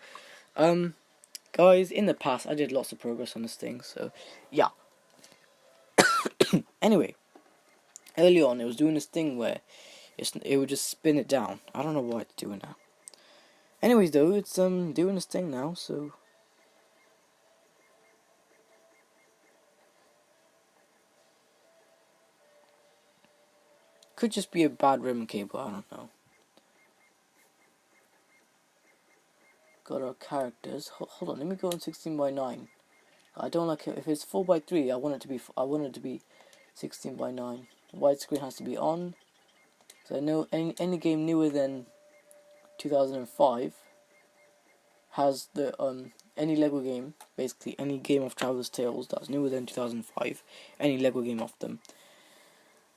Guys, in the past I did lots of progress on this thing, so yeah. Anyway, early on it was doing this thing where it would just spin it down. I don't know why it's doing that. Anyways though, it's doing this thing now, so could just be a bad ribbon cable, I don't know. Got our characters. Hold on, let me go on 16:9. I don't like it if it's 4:3. I want it to be 16:9. Widescreen has to be on. So I know any game newer than 2005 has the any Lego game, basically any game of Traveller's Tales that's newer than 2005, any Lego game of them.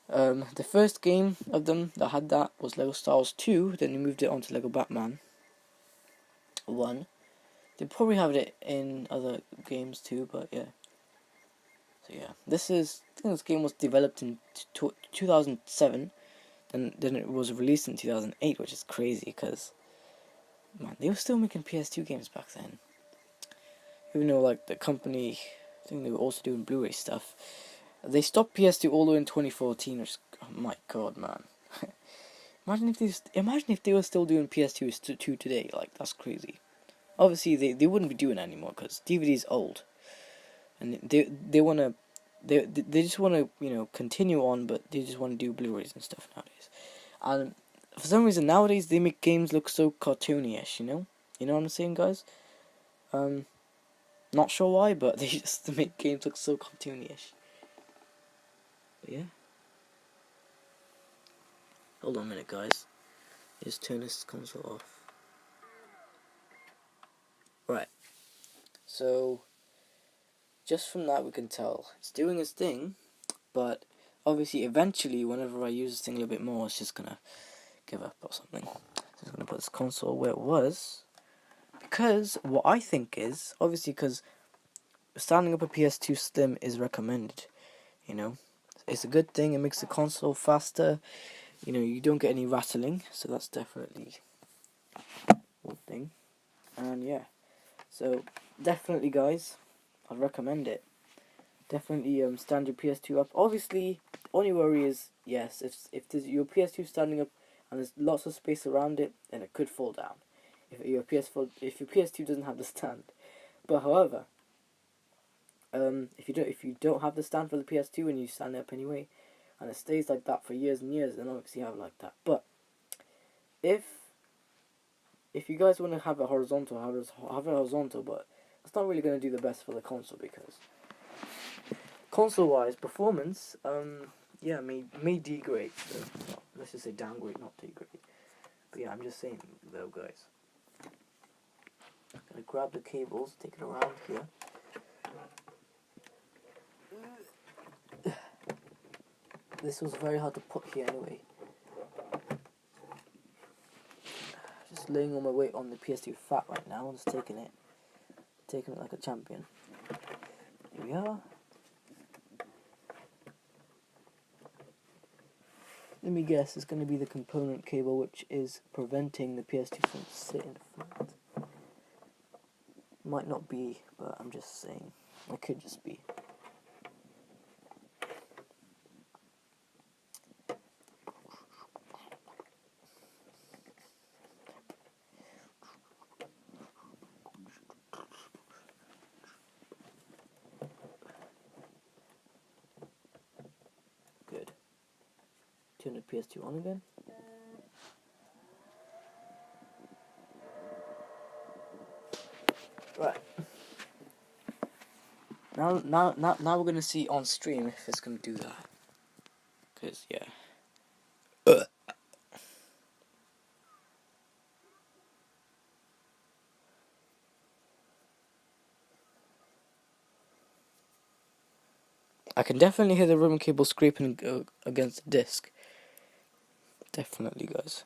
The first game of them that had that was Lego Star Wars 2. Then they moved it on to Lego Batman 1. They probably have it in other games too, but yeah. So yeah, I think this game was developed in 2007, and then it was released in 2008, which is crazy because man, they were still making PS2 games back then. Even though like the company, I think they were also doing Blu-ray stuff. They stopped PS2 all the way in 2014, which oh my god, man. Imagine if they were still doing PS2 today. Like that's crazy. Obviously, they wouldn't be doing it anymore because DVD's old, and they just wanna continue on, but they just want to do Blu-rays and stuff nowadays. And for some reason nowadays they make games look so cartoony-ish. You know what I'm saying, guys? Not sure why, but they just make games look so cartoony-ish. But yeah. Hold on a minute, guys. Just turn this console off. Right. So, just from that we can tell it's doing its thing, but obviously eventually whenever I use this thing a little bit more, it's just gonna give up or something. So I'm gonna put this console where it was, because what I think is, obviously because standing up a PS2 Slim is recommended, it's a good thing, it makes the console faster, you don't get any rattling, so that's definitely a good thing. And yeah, so definitely guys, I'd recommend it. Definitely stand your PS2 up. Obviously, only worry is, yes, if there's your PS2 standing up and there's lots of space around it, then it could fall down. If your PS2 doesn't have the stand. But however, if you don't have the stand for the PS2 and you stand it up anyway, and it stays like that for years and years, then obviously have it like that. But if you guys want to have it horizontal, have it horizontal, but it's not really going to do the best for the console because console-wise, performance, may degrade. So, well, let's just say downgrade, not degrade. But yeah, I'm just saying though, guys. I'm gonna grab the cables, take it around here. This was very hard to put here anyway. Just laying all my weight on the PS2 fat right now, I'm just taking it like a champion. Here we are. Let me guess, it's going to be the component cable which is preventing the PS2 from sitting flat. Might not be, but I'm just saying. It could just be. Good. Turn the PS2 on again. Right. Now we're gonna see on stream if it's gonna do that. Cause yeah. I can definitely hear the ribbon cable scraping against the disc. Definitely, guys.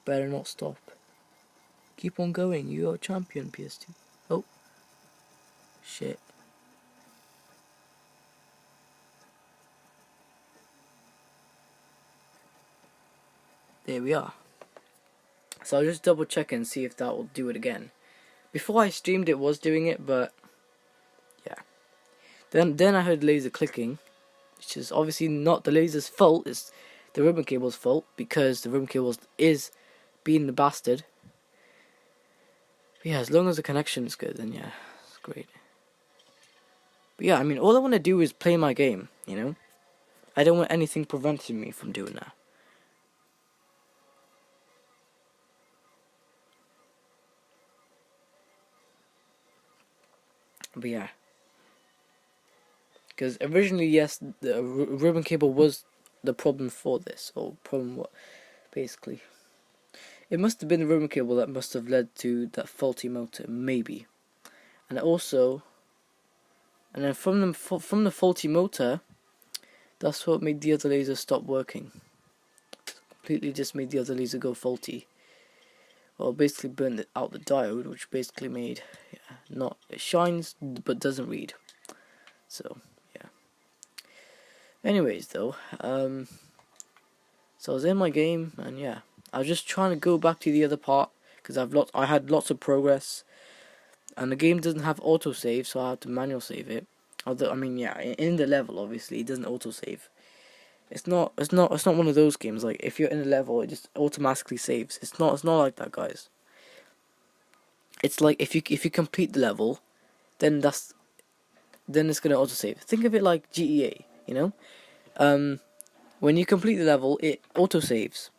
Better not stop. Keep on going. You are a champion, PS2. Oh. Shit. There we are. So I'll just double check and see if that will do it again. Before I streamed it was doing it, but yeah. Then I heard laser clicking, which is obviously not the laser's fault, it's the ribbon cable's fault, because the ribbon cable is being the bastard. But yeah, as long as the connection is good, then yeah, it's great. But yeah, I mean, all I want to do is play my game, I don't want anything preventing me from doing that. But yeah. Because originally, yes, the ribbon cable was the problem for this, or problem what, basically. It must have been the ribbon cable that must have led to that faulty motor, maybe. And also, and then from the faulty motor, that's what made the other laser stop working. Completely just made the other laser go faulty. Well, basically burned out the diode, which basically made, it shines but doesn't read. So yeah. Anyways, though, so I was in my game, and yeah, I was just trying to go back to the other part because I had lots of progress, and the game doesn't have autosave, so I had to manual save it. Although, I mean, yeah, in the level, obviously, it doesn't autosave. It's not one of those games like if you're in a level, it just automatically saves. It's not like that, guys. It's like if you complete the level, then it's gonna autosave. Think of it like GTA, you know. When you complete the level, it autosaves,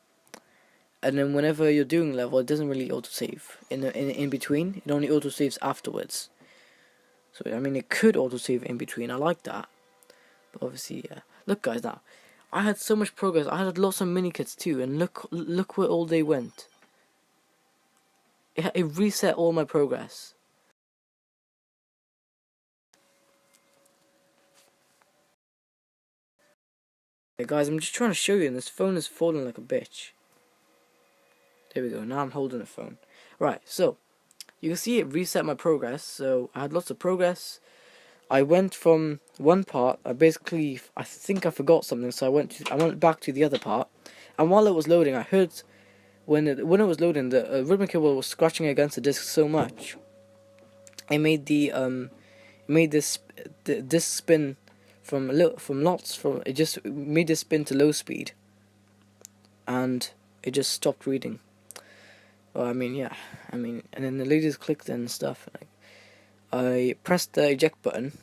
and then whenever you're doing the level, it doesn't really autosave. In between, it only autosaves afterwards. So I mean, it could autosave in between. I like that, but obviously, yeah. Look, guys, now I had so much progress. I had lots of mini kits too, and look where all they went. It reset all my progress. Hey guys, I'm just trying to show you, and this phone is falling like a bitch. There we go. Now I'm holding the phone. Right, so you can see it reset my progress. So I had lots of progress. I went from one part. I think I forgot something, so I went back to the other part. And while it was loading, I heard when it was loading, the ribbon cable was scratching against the disc so much. It made this spin it just made this spin to low speed, and it just stopped reading. Well, I mean, yeah, and then the lasers clicked and stuff. And I pressed the eject button,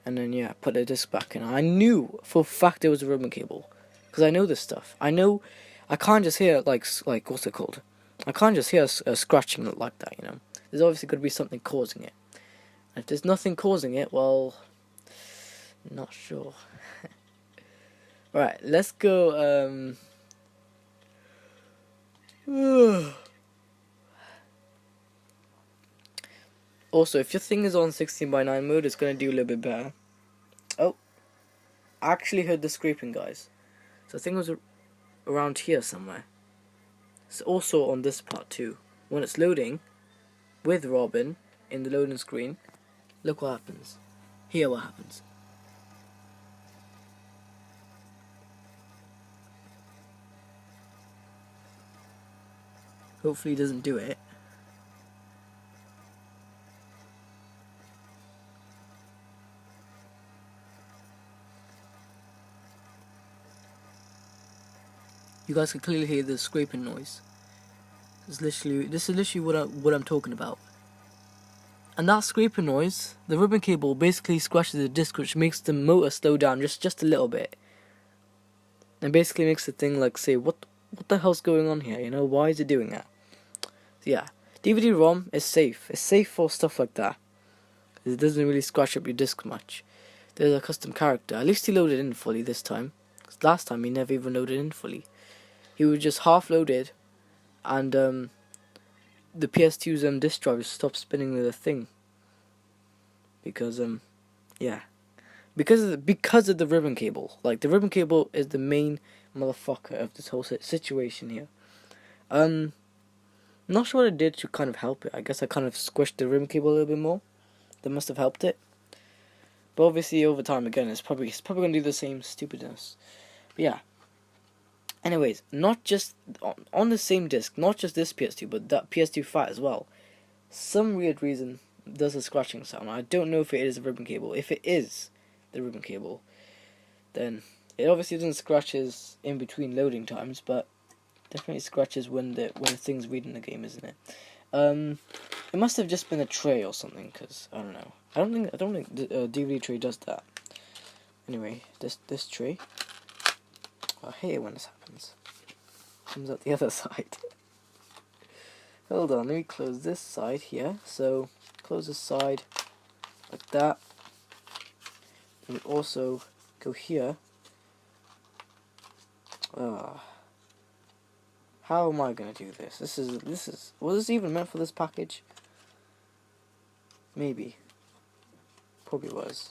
and then yeah, put the disc back in. I knew for a fact it was a ribbon cable, because I know this stuff. I know I can't just hear like what's it called? I can't just hear a scratching like that. You know, there's obviously got to be something causing it. And if there's nothing causing it, well, not sure. Alright, let's go. Also, if your thing is on 16:9 mode, it's gonna do a little bit better. Oh, I actually heard the scraping, guys. So the thing was around here somewhere. It's also on this part too. When it's loading with Robin in the loading screen, look what happens. Hear what happens. Hopefully he doesn't do it. You guys can clearly hear the scraping noise. This is literally what I'm talking about. And that scraping noise, the ribbon cable basically scratches the disc, which makes the motor slow down just a little bit. And basically makes the thing like say, what the hell's going on here? You know, why is it doing that? So yeah, DVD-ROM is safe. It's safe for stuff like that. It doesn't really scratch up your disc much. There's a custom character. At least he loaded in fully this time. Because last time he never even loaded in fully. He was just half loaded, and the PS2's disk drive stopped spinning with a thing. Because yeah, because of the ribbon cable. Like the ribbon cable is the main motherfucker of this whole situation here. Not sure what I did to kind of help it. I guess I kind of squished the ribbon cable a little bit more. That must have helped it. But obviously over time again, it's probably gonna do the same stupidness. But yeah. Anyways, not just on the same disc, not just this PS2, but that PS2 Fat as well. Some weird reason does a scratching sound. I don't know if it is a ribbon cable. If it is the ribbon cable, then it obviously doesn't scratches in between loading times, but definitely scratches when the thing's reading the game, isn't it? It must have just been a tray or something, because I don't know. I don't think the DVD tray does that. Anyway, this tray. I hate it when this happens. Comes out the other side. Hold on, let me close this side here. So close this side like that. and also go here. How am I gonna do this? This is was this even meant for this package? Maybe. Probably was.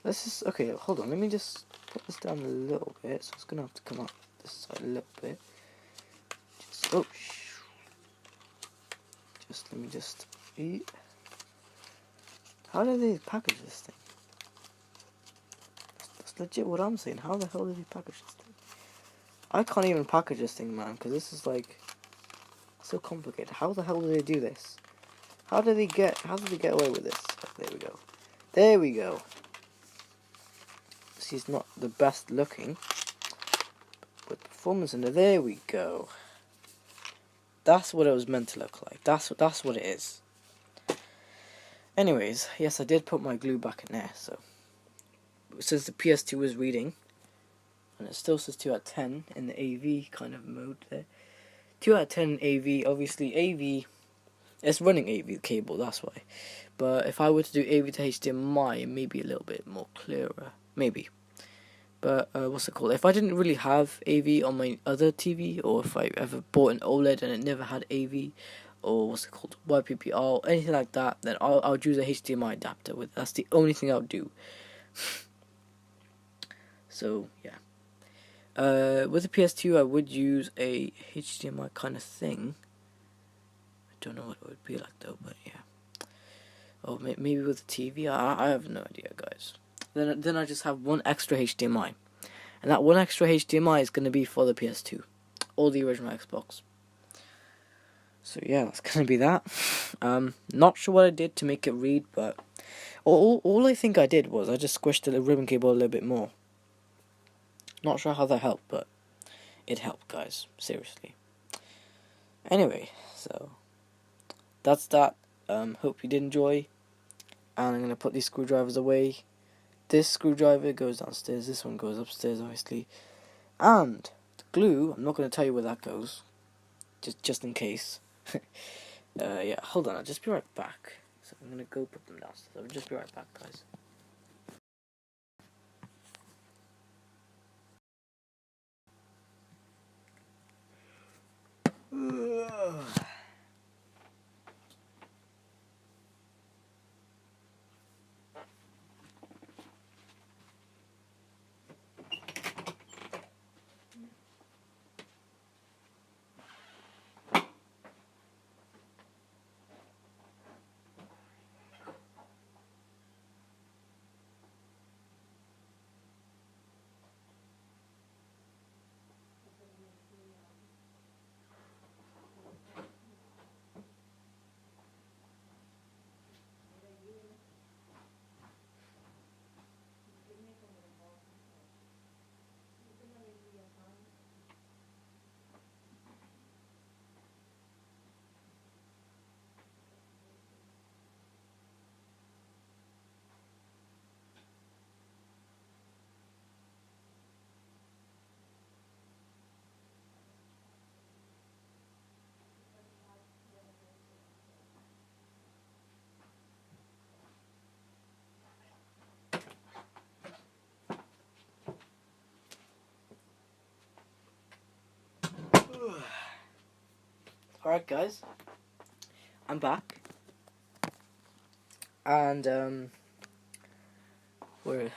Let's just, okay, hold on, let me just put this down a little bit, so it's gonna have to come up this side a little bit. Just, oh, just, let me just eat. How do they package this thing? That's legit what I'm saying. How the hell did they package this thing? I can't even package this thing, man, because this is like so complicated. How the hell do they do this? How do they get away with this? Oh, there we go. There we go. She's not the best looking, but performance in there we go. That's what it was meant to look like. That's what it is. Anyways, yes, I did put my glue back in there. So since the PS2 was reading, and it still says 2 out of 10 in the AV kind of mode there. 2 out of 10 AV. Obviously, AV. It's running AV cable. That's why. But if I were to do AV to HDMI, it may be a little bit more clearer. Maybe. But what's it called? If I didn't really have AV on my other TV, or if I ever bought an OLED and it never had AV, or what's it called, YPPR, or anything like that, then I'll use a HDMI adapter. That's the only thing I'll do. So yeah. With the PS2, I would use a HDMI kind of thing. I don't know what it would be like though, but yeah. Or maybe with the TV. I have no idea, guys. Then I just have one extra HDMI, and that one extra HDMI is going to be for the PS2 or the original Xbox. So yeah, that's going to be that. Not sure what I did to make it read, but all I think I did was I just squished the ribbon cable a little bit more. Not sure how that helped, but it helped, guys. Seriously. Anyway, so that's that. Hope you did enjoy, and I'm going to put these screwdrivers away. This screwdriver goes downstairs, this one goes upstairs, obviously. And the glue, I'm not going to tell you where that goes, just in case. Yeah, hold on, I'll just be right back. So I'm going to go put them downstairs. I'll just be right back, guys. Alright, guys, I'm back, and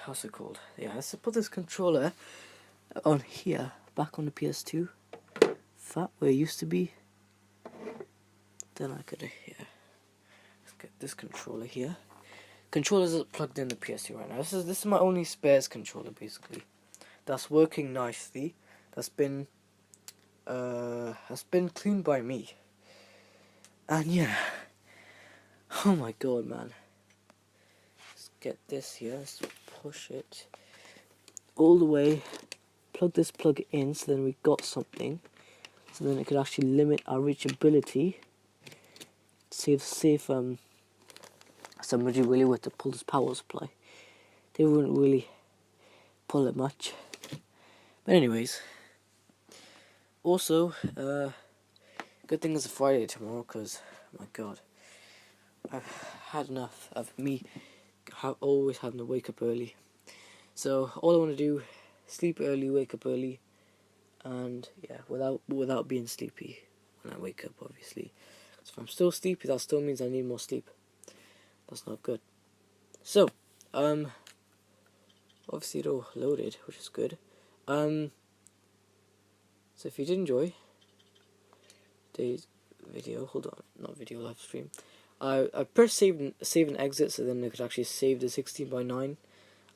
how's it called? Yeah, let's put this controller on here, back on the PS2, that where it used to be. Then I could, yeah, let's get this controller here. Controller's plugged in the PS2 right now. This is my only spares controller, basically. That's working nicely. That's been cleaned by me. And yeah, oh my god, man. Let's get this here. Let's push it all the way. Plug this plug in, so then we got something. So then it could actually limit our reachability. See if somebody really were to pull this power supply, they wouldn't really pull it much. But anyways, also, Good thing it's a Friday tomorrow, because, my god, I've had enough of me always having to wake up early. So all I want to do, sleep early, wake up early, and yeah, without being sleepy when I wake up, obviously. So if I'm still sleepy, that still means I need more sleep. That's not good. So, obviously it all loaded, which is good. So if you did enjoy today's video, hold on, not video, live stream. I pressed save and exit, so then I could actually save the 16:9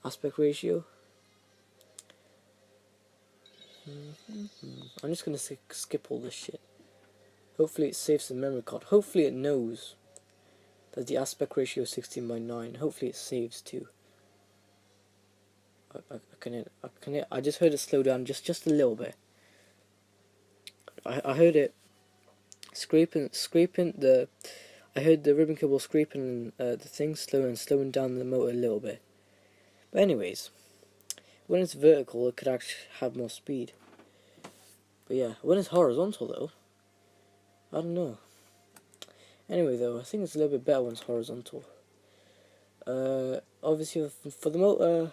aspect ratio. I'm just gonna skip all this shit. Hopefully it saves the memory card. Hopefully it knows that the aspect ratio is 16:9. Hopefully it saves too. I just heard it slow down just a little bit. I heard it scraping the. I heard the ribbon cable scraping the thing slowing down the motor a little bit. But anyways, when it's vertical, it could actually have more speed. But yeah, when it's horizontal though, I don't know. Anyway though, I think it's a little bit better when it's horizontal. Obviously for the motor,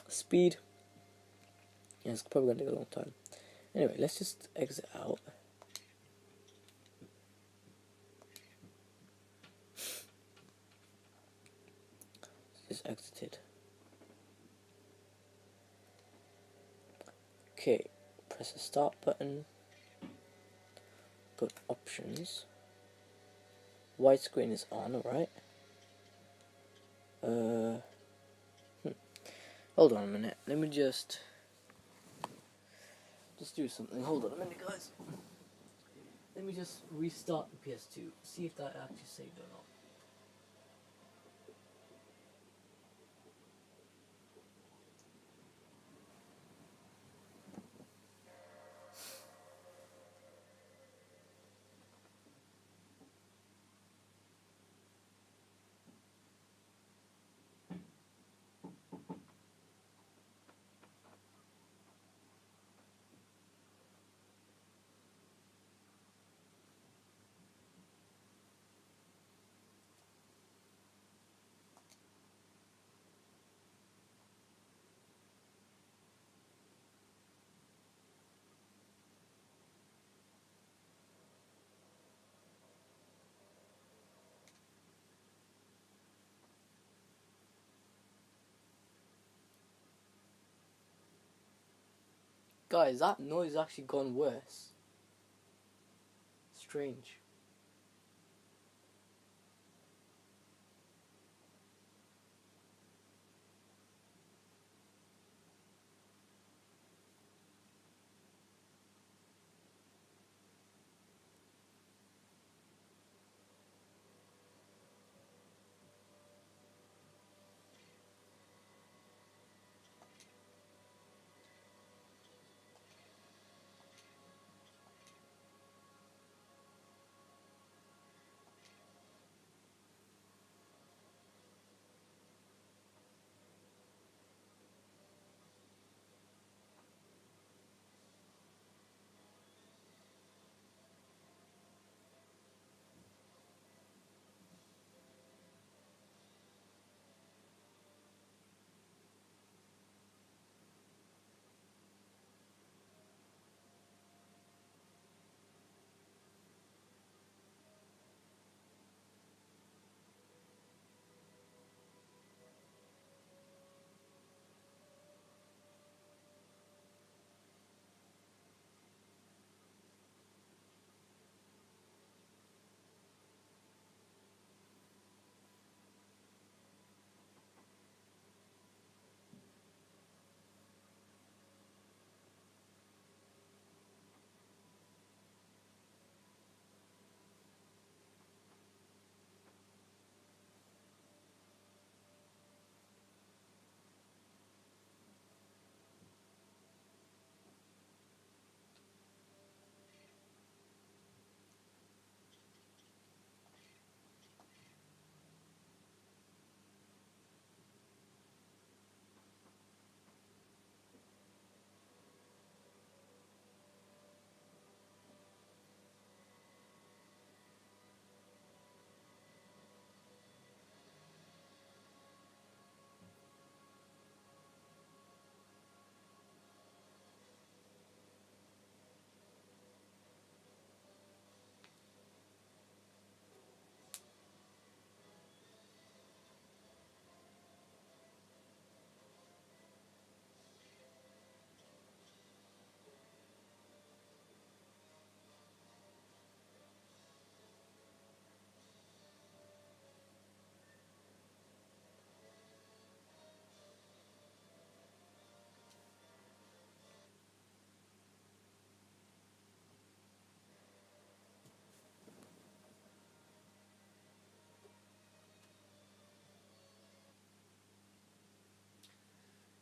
speed. Yeah, it's probably gonna take a long time. Anyway, let's just exit out. Just exited. Okay, press the start button. Go to options. Widescreen is on, alright. Hold on a minute. Let me just do something. Hold on a minute, guys. Let me just restart the PS2. See if that actually saved or not. Guys, that noise actually gone worse. Strange.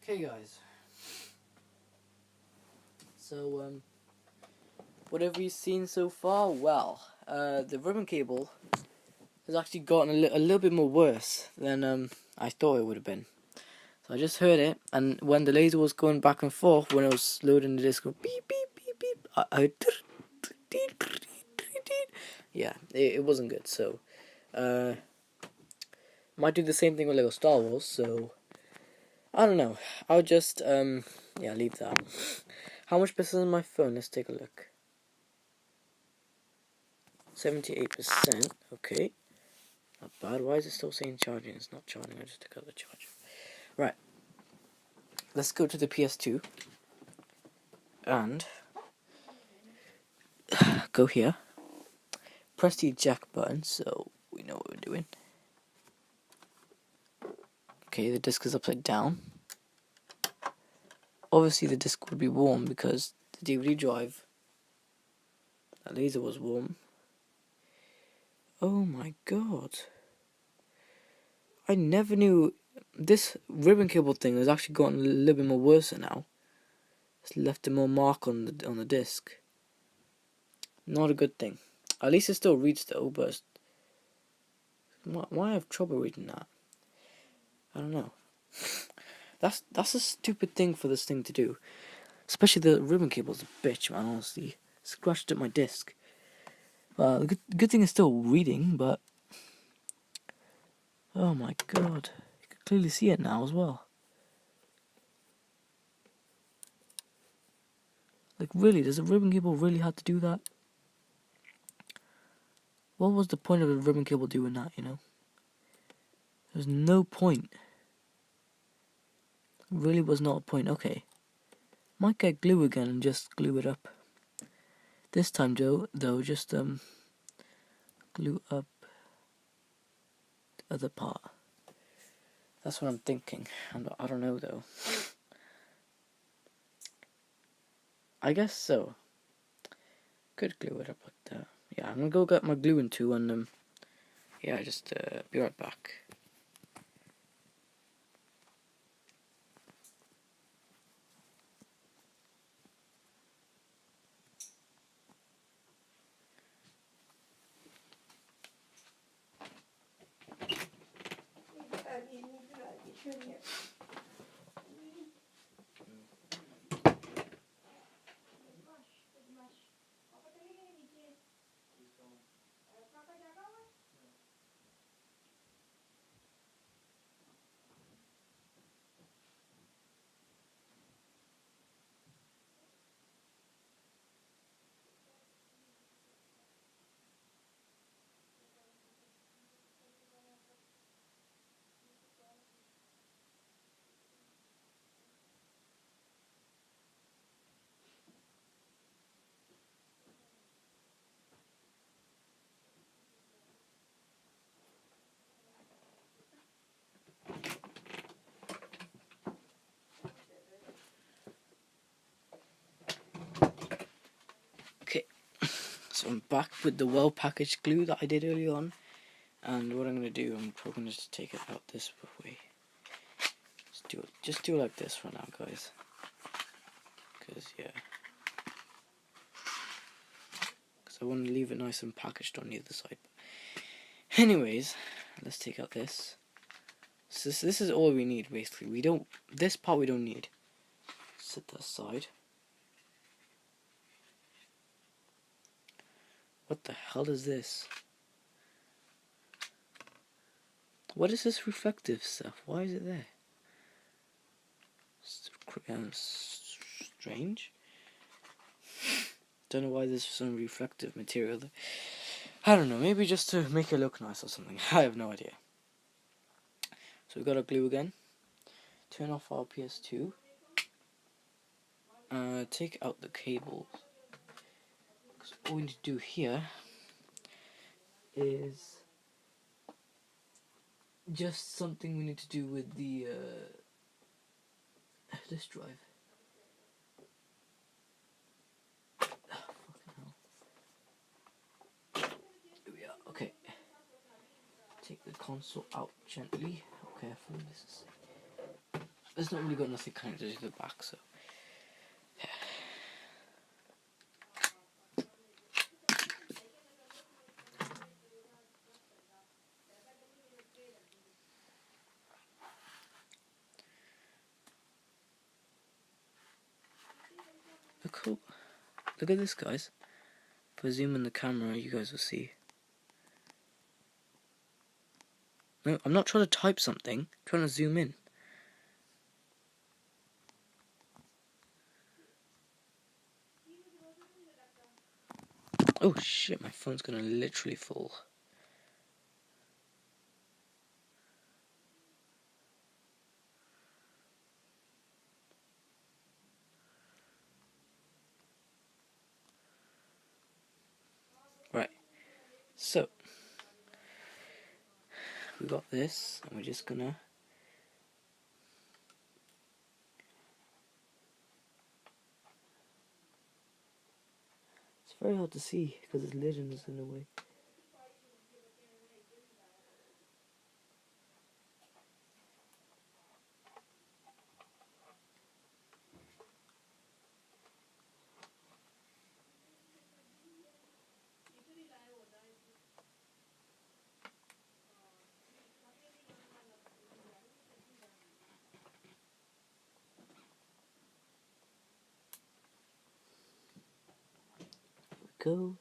Okay, guys. So, what have we seen so far? Well, the ribbon cable has actually gotten a little bit more worse than I thought it would have been. So I just heard it, and when the laser was going back and forth, when it was loading the disc, beep beep beep beep, I heard. Yeah, it wasn't good. So, might do the same thing with Lego Star Wars. So, I don't know. I'll just yeah, leave that. How much percent on my phone? Let's take a look. 78%. Okay, not bad. Why is it still saying charging? It's not charging. I just took out the charger. Right. Let's go to the PS2 and go here. Press the eject button so we know what we're doing. Okay, the disc is upside down. Obviously the disc would be warm because the DVD drive, that laser was warm. Oh my god. I never knew this ribbon cable thing has actually gotten a little bit more worse now. It's left a more mark on the disc. Not a good thing. At least it still reads though, but why I have trouble reading that? I don't know. That's a stupid thing for this thing to do. Especially the ribbon cable's a bitch, man, honestly. Scratched at my disc. The good thing is still reading, but oh my god. You can clearly see it now as well. Like, really, does a ribbon cable really have to do that? What was the point of a ribbon cable doing that, you know? There's no point. Really was not a point. Okay. Might get glue again and just glue it up. This time, though, just glue up the other part. That's what I'm thinking. I don't know, though. I guess so. Could glue it up like that. Yeah, I'm gonna go get my glue in too, and yeah, just be right back. Okay, so I'm back with the well-packaged glue that I did earlier on, and what I'm gonna do, I'm probably gonna just take it out this way. Just do it like this for now, guys. Cause yeah, cause I want to leave it nice and packaged on the other side. Anyways, let's take out this. So this is all we need basically. This part we don't need. Set that aside. What the hell is this? What is this reflective stuff? Why is it there? Strange. Don't know why there's some reflective material there. I don't know, maybe just to make it look nice or something. I have no idea. So we got our glue again. Turn off our PS2. Take out the cable. Because all we need to do here is just something we need to do with the disk drive. Here we are. Okay. Take the console out gently. Carefully. it's not really got nothing connected to the back, so yeah. Look at this, guys. If I zoom in the camera, you guys will see. No, I'm not trying to type something. I'm trying to zoom in. Oh shit, my phone's gonna literally fall. Right, so we got this, and we're just gonna it's very hard to see because it's legends in a way. Go.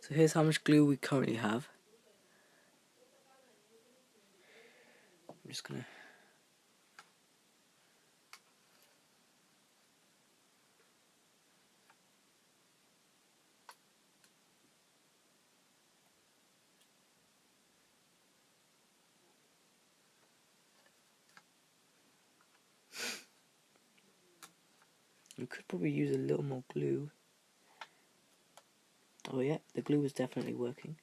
So here's how much glue we currently have. I'm just gonna we could probably use a little more glue. Oh yeah, the glue is definitely working.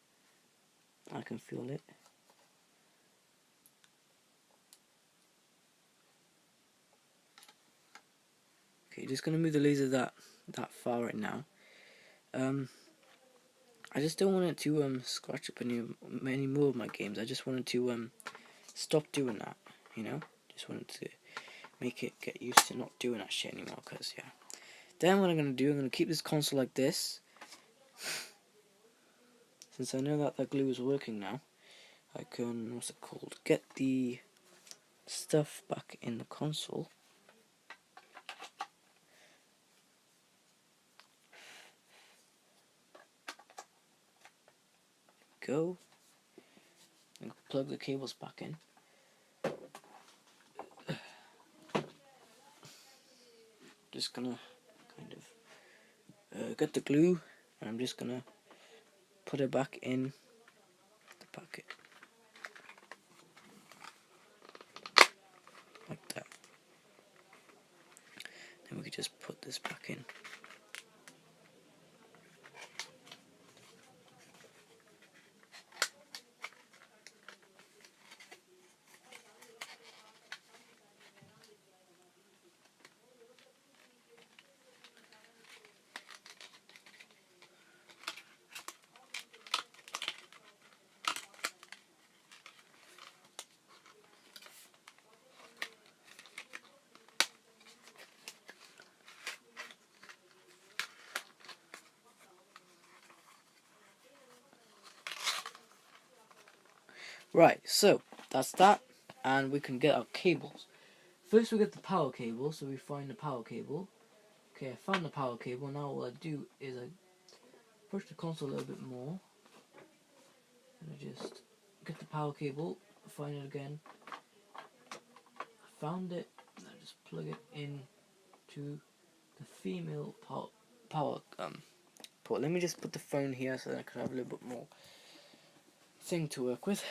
I can feel it. Okay, just gonna move the laser that far right now. I just don't want it to scratch up any more of my games. I just wanted to stop doing that, you know. Just wanted to make it get used to not doing that shit anymore. Cause yeah. Then what I'm gonna do, I'm gonna keep this console like this. Since I know that the glue is working now, I can, what's it called, get the stuff back in the console. Go. And plug the cables back in. Just gonna kind of get the glue, and I'm just gonna put it back in the packet. Like that. Then we could just put this back in. Right, so that's that, and we can get our cables. First we get the power cable, so we find the power cable. Okay, I found the power cable. Now what I do is I push the console a little bit more, and I just get the power cable, find it again. I found it, and I just plug it in to the female power port. Let me just put the phone here so that I can have a little bit more thing to work with.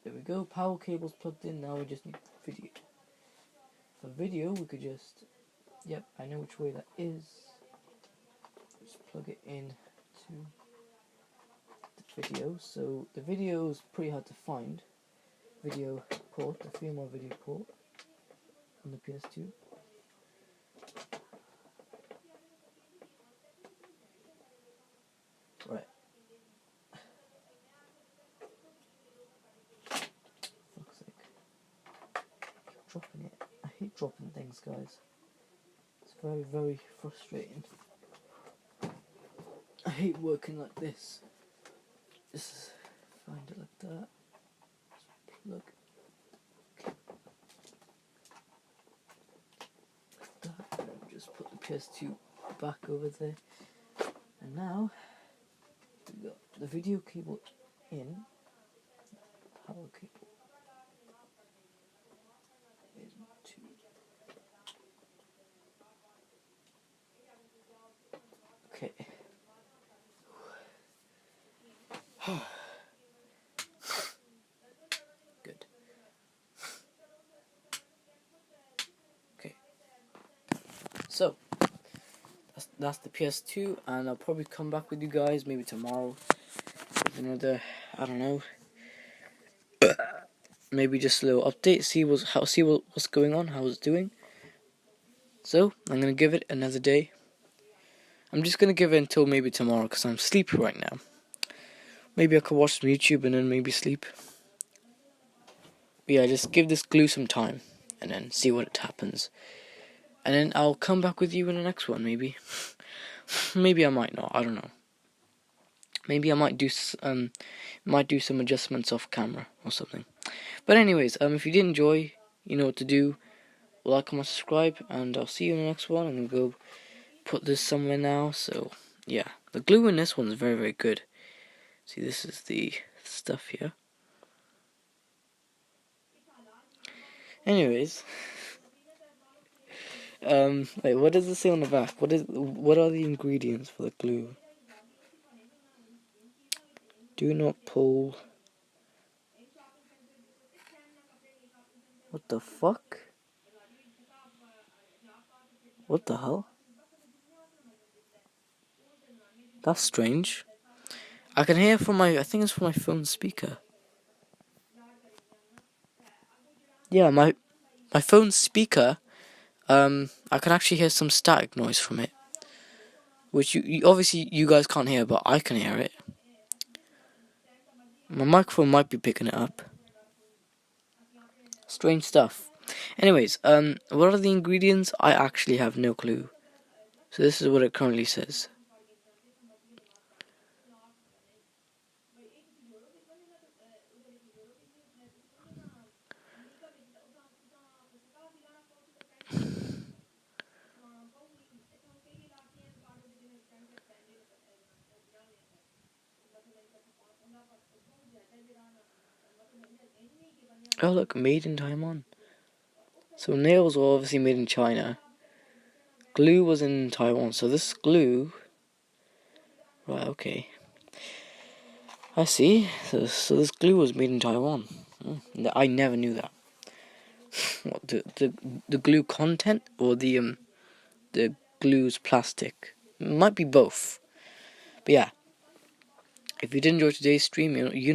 There we go, power cable's plugged in, now we just need video. For video, we could just, yep, I know which way that is. Just plug it in to the video. So the video is pretty hard to find. Video port, the female video port on the PS2. Right. Fuck's sake. Keep dropping it. I hate dropping things, guys. It's very, very frustrating. I hate working like this. Just find it like that. Just plug. Like that. And just put the PS2 back over there. And now we got the video cable in. Power cable into. Okay. Good. Okay. So that's the PS2, and I'll probably come back with you guys maybe tomorrow with another, I don't know, maybe just a little update, see what's going on, how it's doing. So I'm gonna give it another day. I'm just gonna give it until maybe tomorrow because I'm sleepy right now. Maybe I could watch some YouTube and then maybe sleep. But yeah, just give this glue some time and then see what happens. And then I'll come back with you in the next one, maybe. Maybe I might not, I don't know. Maybe I might do some adjustments off camera or something. But anyways, if you did enjoy, you know what to do. Like, comment, subscribe, and I'll see you in the next one. I'm gonna go put this somewhere now. So yeah, the glue in this one is very, very good. See, this is the stuff here. Anyways, wait, what does it say on the back? What are the ingredients for the glue? Do not pull. What the fuck? What the hell? That's strange. I can hear from I think it's from my phone speaker. Yeah, my phone speaker, I can actually hear some static noise from it. Which you obviously you guys can't hear, but I can hear it. My microphone might be picking it up. Strange stuff. Anyways, what are the ingredients? I actually have no clue. So this is what it currently says. Oh look, made in Taiwan. So nails were obviously made in China. Glue was in Taiwan. So this glue... Right, okay. I see. So this glue was made in Taiwan. I never knew that. What, the glue content or the glue's plastic? It might be both. But yeah. If you did enjoy today's stream, you know